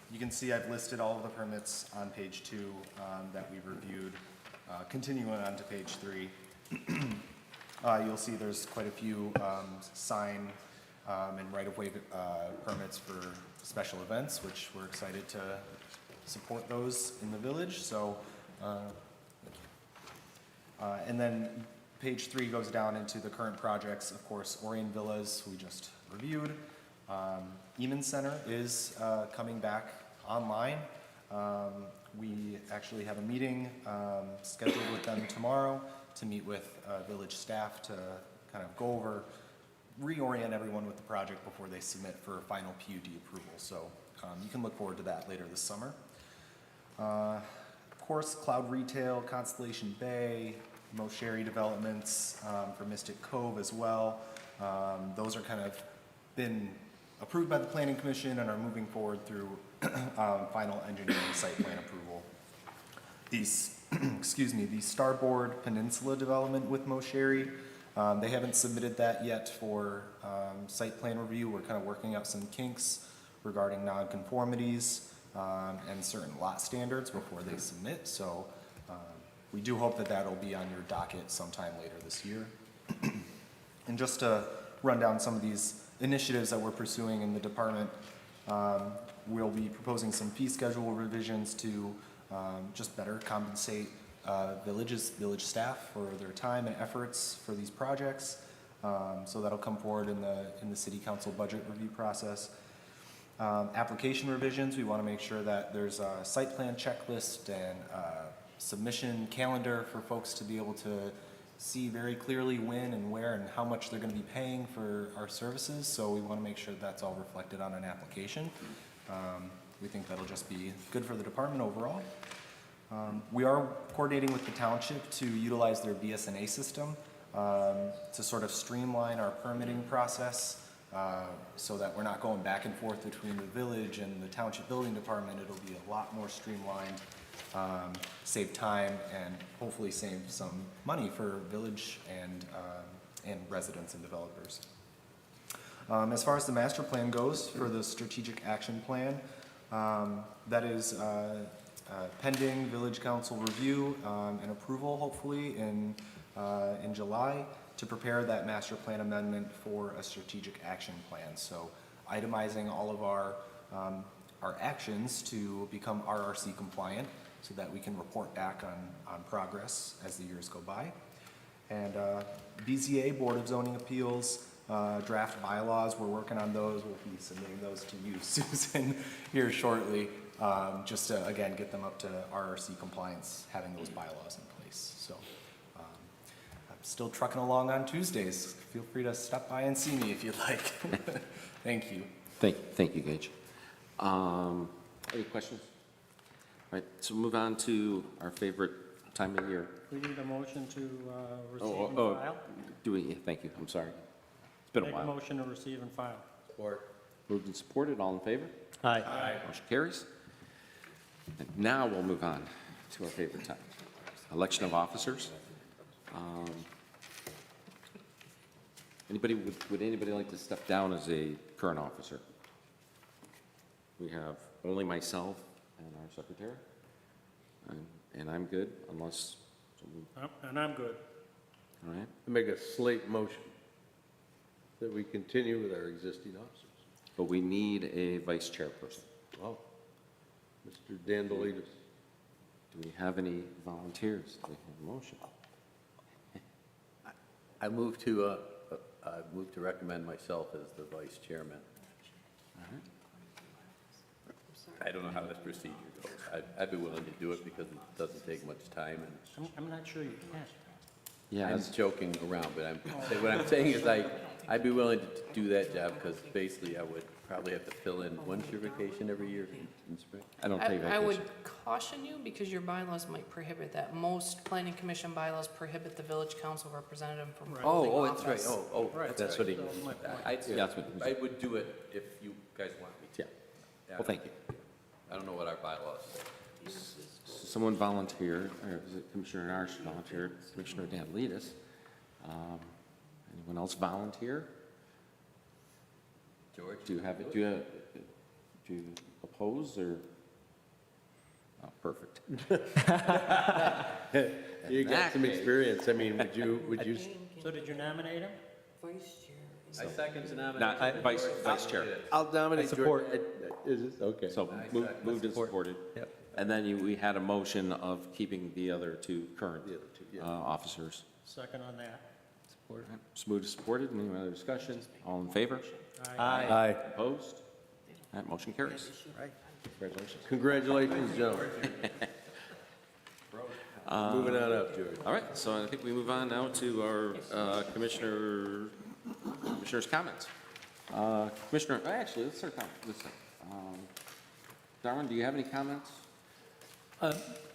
You can see I've listed all of the permits on page 2 that we've reviewed. Continuing on to page 3. You'll see there's quite a few sign and right-of-way permits for special events, which we're excited to support those in the village. So, and then page 3 goes down into the current projects. Of course, Orion Villas, we just reviewed. Eamon Center is coming back online. We actually have a meeting scheduled with them tomorrow to meet with village staff to kind of go over, reorient everyone with the project before they submit for final PUD approval. So you can look forward to that later this summer. Of course, Cloud Retail, Constellation Bay, Mosherry developments for Mystic Cove as well. Those are kind of been approved by the Planning Commission and are moving forward through final engineering site plan approval. These, excuse me, the Starboard Peninsula development with Mosherry, they haven't submitted that yet for site plan review. We're kind of working out some kinks regarding nonconformities and certain lot standards before they submit. So we do hope that that'll be on your docket sometime later this year. And just to run down some of these initiatives that we're pursuing in the department, we'll be proposing some fee schedule revisions to just better compensate village staff for their time and efforts for these projects. So that'll come forward in the city council budget review process. Application revisions, we want to make sure that there's a site plan checklist and submission calendar for folks to be able to see very clearly when and where and how much they're going to be paying for our services. So we want to make sure that's all reflected on an application. We think that'll just be good for the department overall. We are coordinating with the township to utilize their BSNA system to sort of streamline our permitting process so that we're not going back and forth between the village and the township building department. It'll be a lot more streamlined, save time, and hopefully save some money for village and residents and developers. As far as the master plan goes for the strategic action plan, that is pending village council review and approval, hopefully in July, to prepare that master plan amendment for a strategic action plan. So itemizing all of our actions to become RRC compliant so that we can report back on progress as the years go by. And BZA, Board of Zoning Appeals, draft bylaws, we're working on those. We'll be submitting those to you, Susan, here shortly, just to, again, get them up to RRC compliance, having those bylaws in place. So I'm still trucking along on Tuesdays. Feel free to stop by and see me if you'd like. Thank you. Thank you, Gage. Any questions? All right, so move on to our favorite time of year. We need a motion to receive and file. Do we, thank you, I'm sorry. It's been a Make a while. motion to receive and file. Moved and supported, all in favor? Aye. Motion carries. And now we'll move on to our favorite time, election of officers. Would anybody like to step down as a current officer? We have only myself and our secretary, and I'm good unless, And I'm good. all right? Make a slate motion that we continue with our existing officers. But we need a vice chairperson. Wow. Mr. Dandelides. Do we have any volunteers to have a motion? I move to recommend myself as the vice chairman. I don't know how this procedure goes. I'd be willing to do it because it doesn't take much time, and I'm not sure you can. Yeah, I'm joking around, but what I'm saying is I'd be willing to do that job because basically I would probably have to fill in once your vacation every year in spring. I don't take I would vacation. caution you because your bylaws might prohibit that. Most planning commission bylaws prohibit the village council representative from holding Oh, that's right. office. That's what he So means. my point. I would do it if you guys want me to. Yeah. Well, thank you. I don't know what our bylaws say. Someone volunteered, or was it Commissioner Arsh volunteered, Commissioner Dandelides. Anyone else volunteer? George? Do you oppose or? Oh, perfect. You got some experience. I mean, would you? So did you nominate him? I second the nomination. Not vice chair. I'll nominate Support. George. Is this, okay. So moved and supported. Yep. And then we had a motion of keeping the other two current officers. Second on that. It's moved and supported. Any other discussion? All in favor? Aye. Opposed? That motion carries. Congratulations. Congratulations, gentlemen. Moving on up, George. All right, so I think we move on now to our commissioner's comments. Commissioner, actually, let's start this time. Darwin, do you have any comments?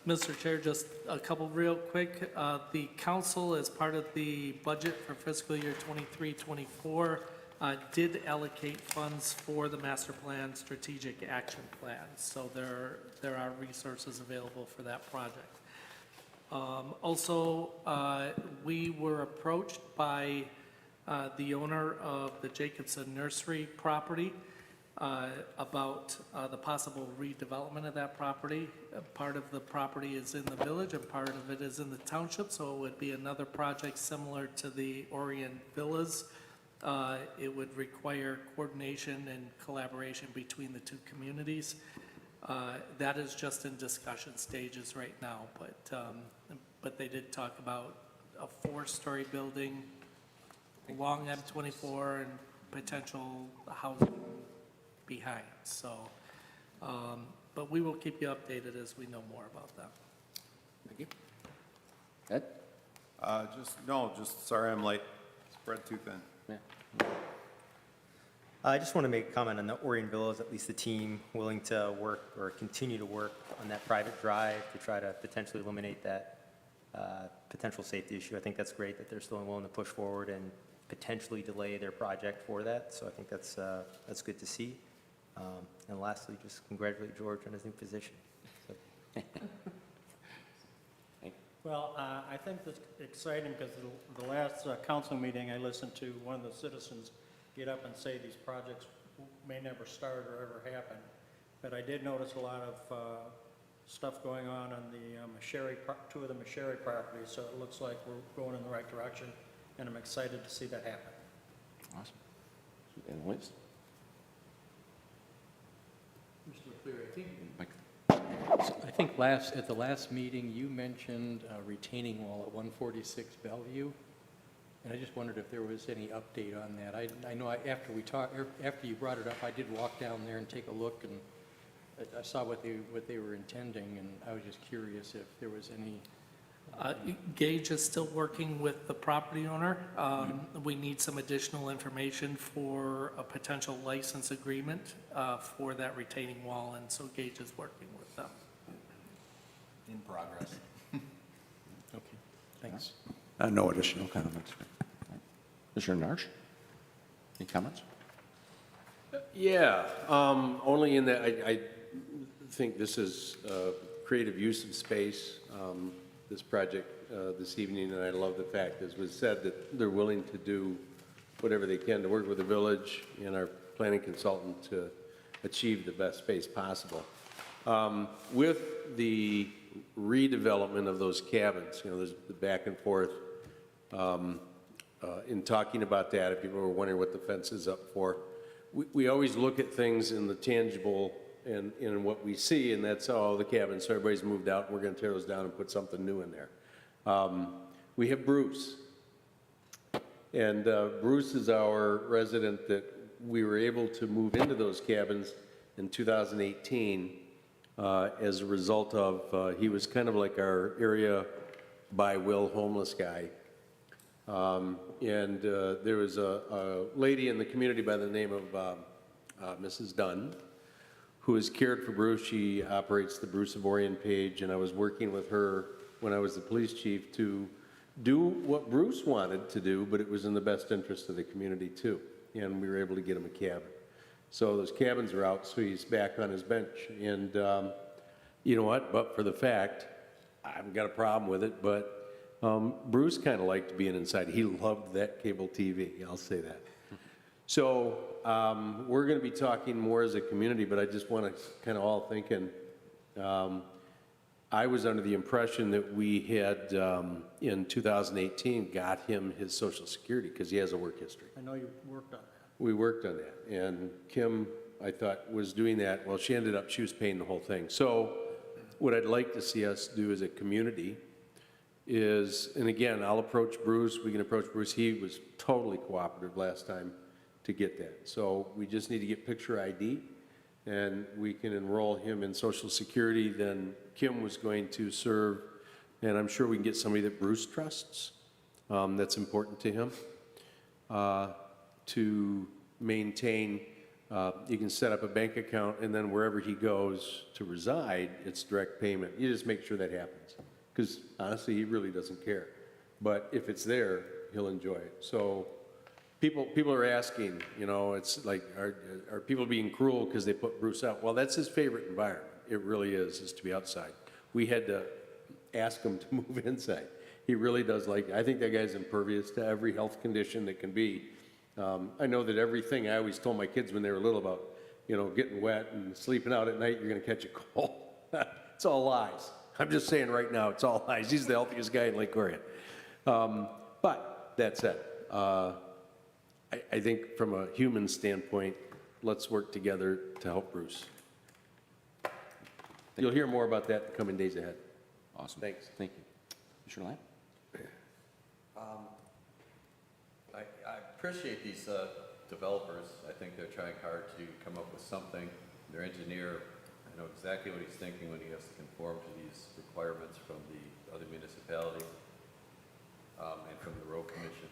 Mr. Chair, just a couple real quick. The council, as part of the budget for fiscal year 23-24, did allocate funds for the master plan strategic action plan. So there are resources available for that project. Also, we were approached by the owner of the Jacobson Nursery property about the possible redevelopment of that property. Part of the property is in the village and part of it is in the township, so it would be another project similar to the Orion Villas. It would require coordination and collaboration between the two communities. That is just in discussion stages right now, but they did talk about a 4-story building along M24 and potential housing behind. So, but we will keep you updated as we know more about that. Thank you. Ed? Just sorry I'm late. Spread too thin. Yeah. I just want to make a comment on the Orion Villas, at least the team willing to work or continue to work on that private drive to try to potentially eliminate that potential safety issue. I think that's great that they're still willing to push forward and potentially delay their project for that. So I think that's good to see. And lastly, just congratulate George on his new position. So. Well, I think that's exciting because the last council meeting, I listened to one of the citizens get up and say these projects may never start or ever happen. But I did notice a lot of stuff going on the two of the Masheri properties, so it looks like we're going in the right direction, and I'm excited to see that happen. Awesome. And Liz? Mr. Clear, I think Mike? think at the last meeting, you mentioned a retaining wall at 146 Bellevue, and I just wondered if there was any update on that. I know after you brought it up, I did walk down there and take a look, and I saw what they were intending, and I was just curious if there was any. Gage is still working with the property owner. We need some additional information for a potential license agreement for that retaining wall, and so Gage is working with them. In progress. Okay, thanks. No additional comments. Mr. Narsch, any comments? Yeah, only in that I think this is creative use of space, this project this evening, and I love the fact, as was said, that they're willing to do whatever they can to work with the village and our planning consultant to achieve the best space possible. With the redevelopment of those cabins, there's the back and forth in talking about that, if people were wondering what the fence is up for. We always look at things in the tangible and in what we see, and that's, the cabins, so everybody's moved out, and we're gonna tear those down and put something new in there. We have Bruce, and Bruce is our resident that we were able to move into those cabins in 2018 as a result of, he was kind of like our area by will homeless guy. And there was a lady in the community by the name of Mrs. Dunn, who has cared for Bruce. She operates the Bruce of Orion page, and I was working with her when I was the police chief to do what Bruce wanted to do, but it was in the best interest of the community too, and we were able to get him a cabin. So those cabins are out, so he's back on his bench, and you know what, but for the fact, I haven't got a problem with it, but Bruce kind of liked being inside. He loved that cable TV, I'll say that. So we're going to be talking more as a community, but I just want to kind of all thinking, I was under the impression that we had, in 2018, got him his Social Security because he has a work history. I know you worked on that. We worked on that, and Kim, I thought, was doing that. Well, she was paying the whole thing. So what I'd like to see us do as a community is, and again, I'll approach Bruce, we can approach Bruce. He was totally cooperative last time to get that. So we just need to get picture ID, and we can enroll him in Social Security. Then Kim was going to serve, and I'm sure we can get somebody that Bruce trusts, that's important to him, to maintain. You can set up a bank account, and then wherever he goes to reside, it's direct payment. You just make sure that happens, because honestly, he really doesn't care. But if it's there, he'll enjoy it. So people are asking, it's like, are people being cruel because they put Bruce out? Well, that's his favorite environment. It really is to be outside. We had to ask him to move inside. He really does like, I think that guy's impervious to every health condition that can be. I know that everything I always told my kids when they were little about, getting wet and sleeping out at night, you're going to catch a cold. It's all lies. I'm just saying right now, it's all lies. He's the healthiest guy in Lake Orion. But that said, I think from a human standpoint, let's work together to help Bruce. You'll hear more about that in the coming days ahead. Awesome. Thanks. Thank you. Mr. Lamb? I appreciate these developers. I think they're trying hard to come up with something. Their engineer, I know exactly what he's thinking when he has to conform to these requirements from the other municipality and from the road commission.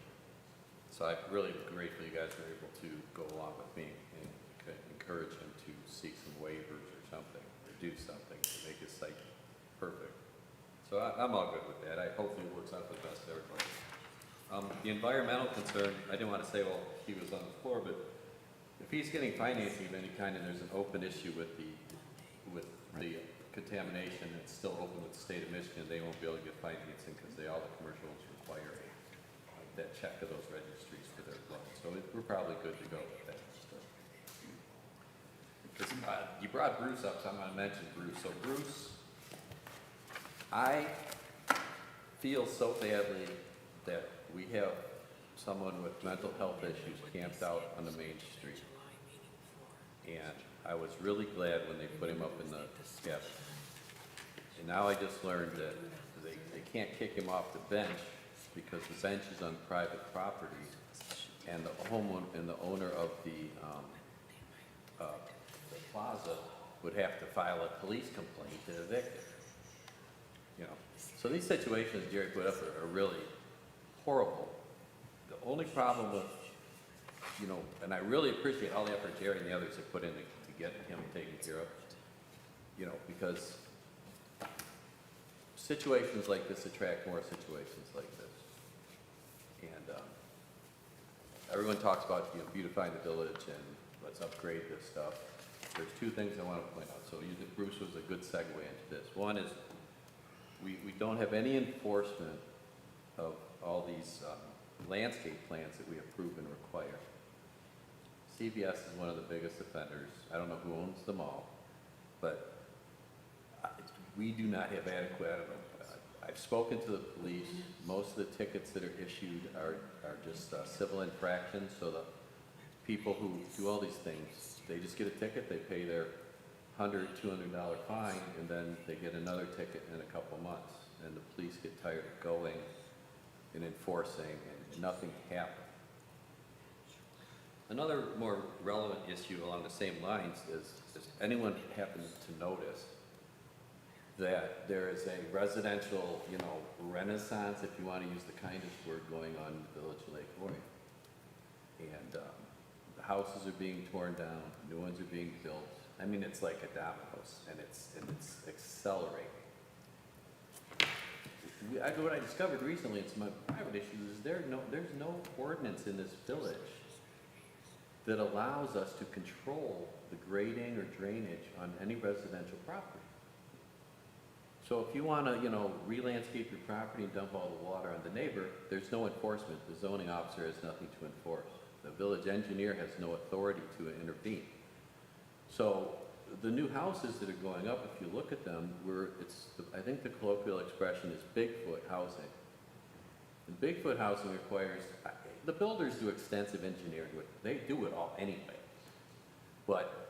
So I'm really grateful you guys were able to go along with me and encourage him to seek some waivers or something, or do something to make his site perfect. So I'm all good with that. Hopefully it works out for the best of everybody. The environmental concern, I didn't want to say, well, he was on the floor, but if he's getting financing of any kind and there's an open issue with the contamination, it's still open with the state of Michigan, they won't be able to get financing because all the commercial ones require that check to those registries for their loan. So we're probably good to go with that. You brought Bruce up, so I'm going to mention Bruce. So Bruce, I feel so badly that we have someone with mental health issues camped out on the main street. And I was really glad when they put him up in the cabin. And now I just learned that they can't kick him off the bench because the bench is on private property, and the homeowner and the owner of the plaza would have to file a police complaint to evict him. You know, so these situations Jerry put up are really horrible. The only problem with, you know, and I really appreciate all the effort Jerry and the others have put in to get him taken care of, you know, because situations like this attract more situations like this. And everyone talks about, you know, beautifying the village and let's upgrade this stuff. There's two things I want to point out. So Bruce was a good segue into this. One is we don't have any enforcement of all these landscape plans that we approve and require. CVS is one of the biggest offenders. I don't know who owns them all, but we do not have adequate, I don't know, I've spoken to the police. Most of the tickets that are issued are just civil infractions, so the people who do all these things, they just get a ticket, they pay their $100, $200 fine, and then they get another ticket in a couple months. And the police get tired of going and enforcing, and nothing happens. Another more relevant issue along the same lines is anyone happen to notice that there is a residential, you know, renaissance, if you want to use the kindest word, going on in the village of Lake Orion. And the houses are being torn down, new ones are being built. I mean, it's like a dominoes, and it's accelerating. What I discovered recently, it's my private issue, is there's no ordinance in this village that allows us to control the grading or drainage on any residential property. So if you want to, you know, re-landscape your property and dump all the water on the neighbor, there's no enforcement. The zoning officer has nothing to enforce. The village engineer has no authority to intervene. So the new houses that are going up, if you look at them, I think the colloquial expression is Bigfoot housing. And Bigfoot housing requires, the builders do extensive engineering, they do it all anyway. But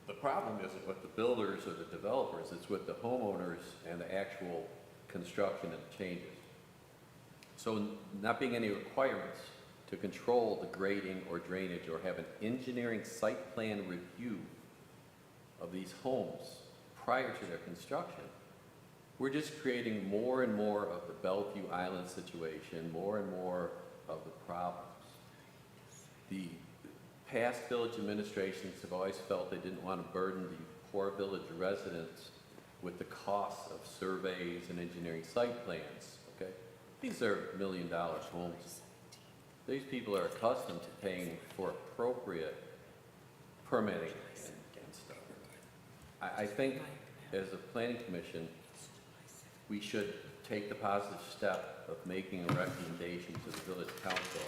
the problem isn't with the builders or the developers, it's with the homeowners and the actual construction and changes. So not being any requirements to control the grading or drainage or have an engineering site plan review of these homes prior to their construction, we're just creating more and more of the Bellevue Island situation, more and more of the problems. The past village administrations have always felt they didn't want to burden the poor village residents with the costs of surveys and engineering site plans, okay? These are $1 million homes. These people are accustomed to paying for appropriate permitting and stuff. I think as a planning commission, we should take the positive step of making a recommendation to the village council.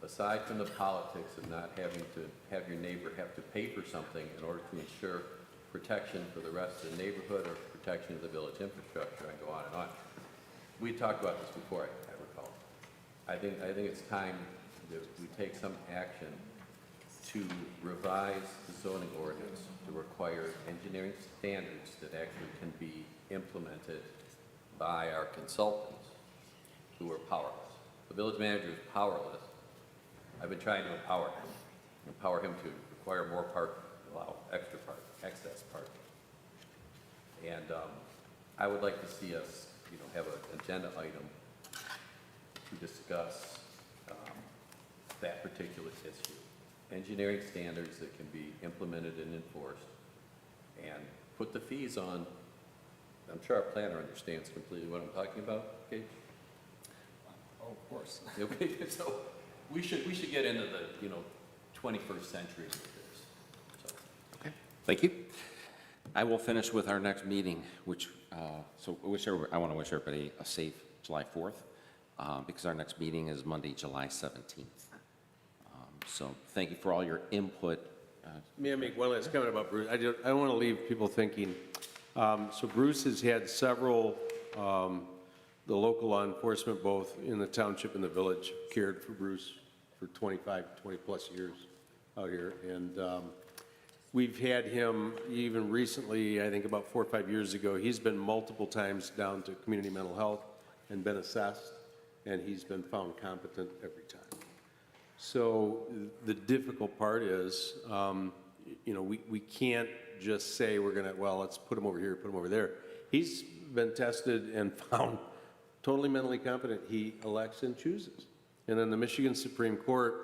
Aside from the politics of not having to have your neighbor have to pay for something in order to ensure protection for the rest of the neighborhood or protection of the village infrastructure, and go on and on. We talked about this before, I recall. I think it's time that we take some action to revise the zoning ordinance to require engineering standards that actually can be implemented by our consultants who are powerless. The village manager is powerless. I've been trying to empower him to require more parking, allow extra parking, excess parking. And I would like to see us, you know, have an agenda item to discuss that particular issue. Engineering standards that can be implemented and enforced, and put the fees on. I'm sure our planner understands completely what I'm talking about, okay? Oh, of course. Okay, so we should get into the, you know, 21st century with this. So. Okay, thank you. I will finish with our next meeting, which, I want to wish everybody a safe July 4th, because our next meeting is Monday, July 17th. So thank you for all your input. May I make one last comment about Bruce? I don't want to leave people thinking. So Bruce has had several, the local law enforcement, both in the township and the village, cared for Bruce for 20 plus years out here. And We've had him even recently, I think about 4 or 5 years ago, he's been multiple times down to community mental health and been assessed, and he's been found competent every time. So the difficult part is, we can't just say we're going to, well, let's put him over here, put him over there. He's been tested and found totally mentally competent. He elects and chooses. And then the Michigan Supreme Court,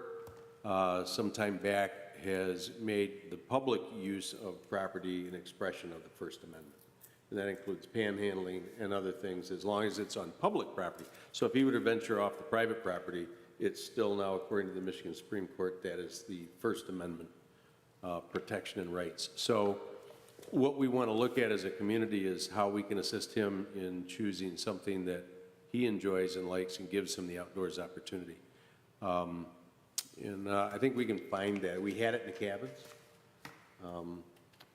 some time back, has made the public use of property an expression of the First Amendment. And that includes panhandling and other things, as long as it's on public property. So if he were to venture off the private property, it's still now, according to the Michigan Supreme Court, that is the First Amendment protection and rights. So what we want to look at as a community is how we can assist him in choosing something that he enjoys and likes and gives him the outdoors opportunity. I think we can find that. We had it in the cabins.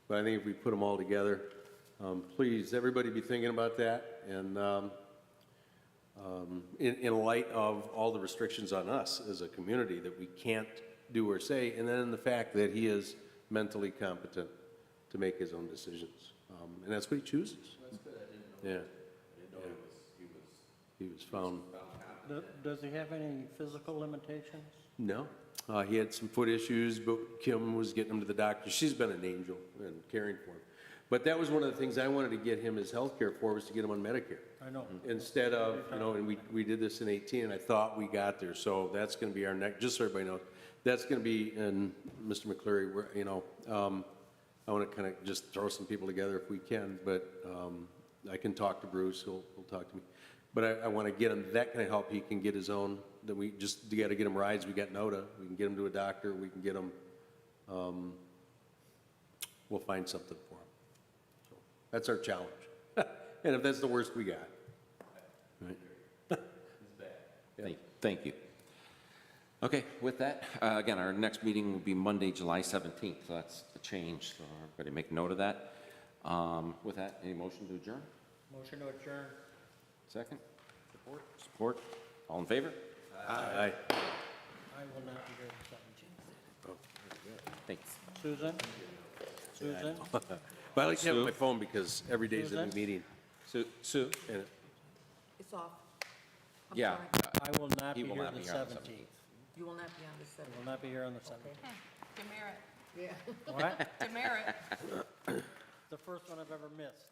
But I think if we put them all together, please, everybody be thinking about that. And in light of all the restrictions on us as a community that we can't do or say, and then the fact that he is mentally competent to make his own decisions. And that's what he chooses. That's good, I didn't know. Yeah. I didn't know He was found. Does he have any physical limitations? No. He had some foot issues, but Kim was getting him to the doctor. She's been an angel and caring for him. But that was one of the things I wanted to get him his health care for, was to get him on Medicare. I know. Instead of, and we did this in 18, and I thought we got there. So that's going to be our next, just so everybody knows, that's going to be, and Mr. McCleary, I want to kind of just throw some people together if we can, but I can talk to Bruce, he'll talk to me. But I want to get him that kind of help. He can get his own, then we just got to get him rides. We got NODA. We can get him to a doctor. We can get him, we'll find something for him. So that's our challenge. And if that's the worst we got. Right. Thank you. Okay, with that, again, our next meeting will be Monday, July 17th, so that's a change, so everybody make note of that. With that, any motion to adjourn? Motion to adjourn. Second? Support? Support. All in favor? Aye. I will not be here the 17th. Thanks. Susan? Susan? But I like to have my phone because every day is a new Susan? meeting. Sue? And It's off. I'm Yeah. sorry. I will not He be will here not the be here on the 17th. You will not be on the I 7th. will not be here on the 17th. Demerit. Yeah. What? Demerit. The first one I've ever missed.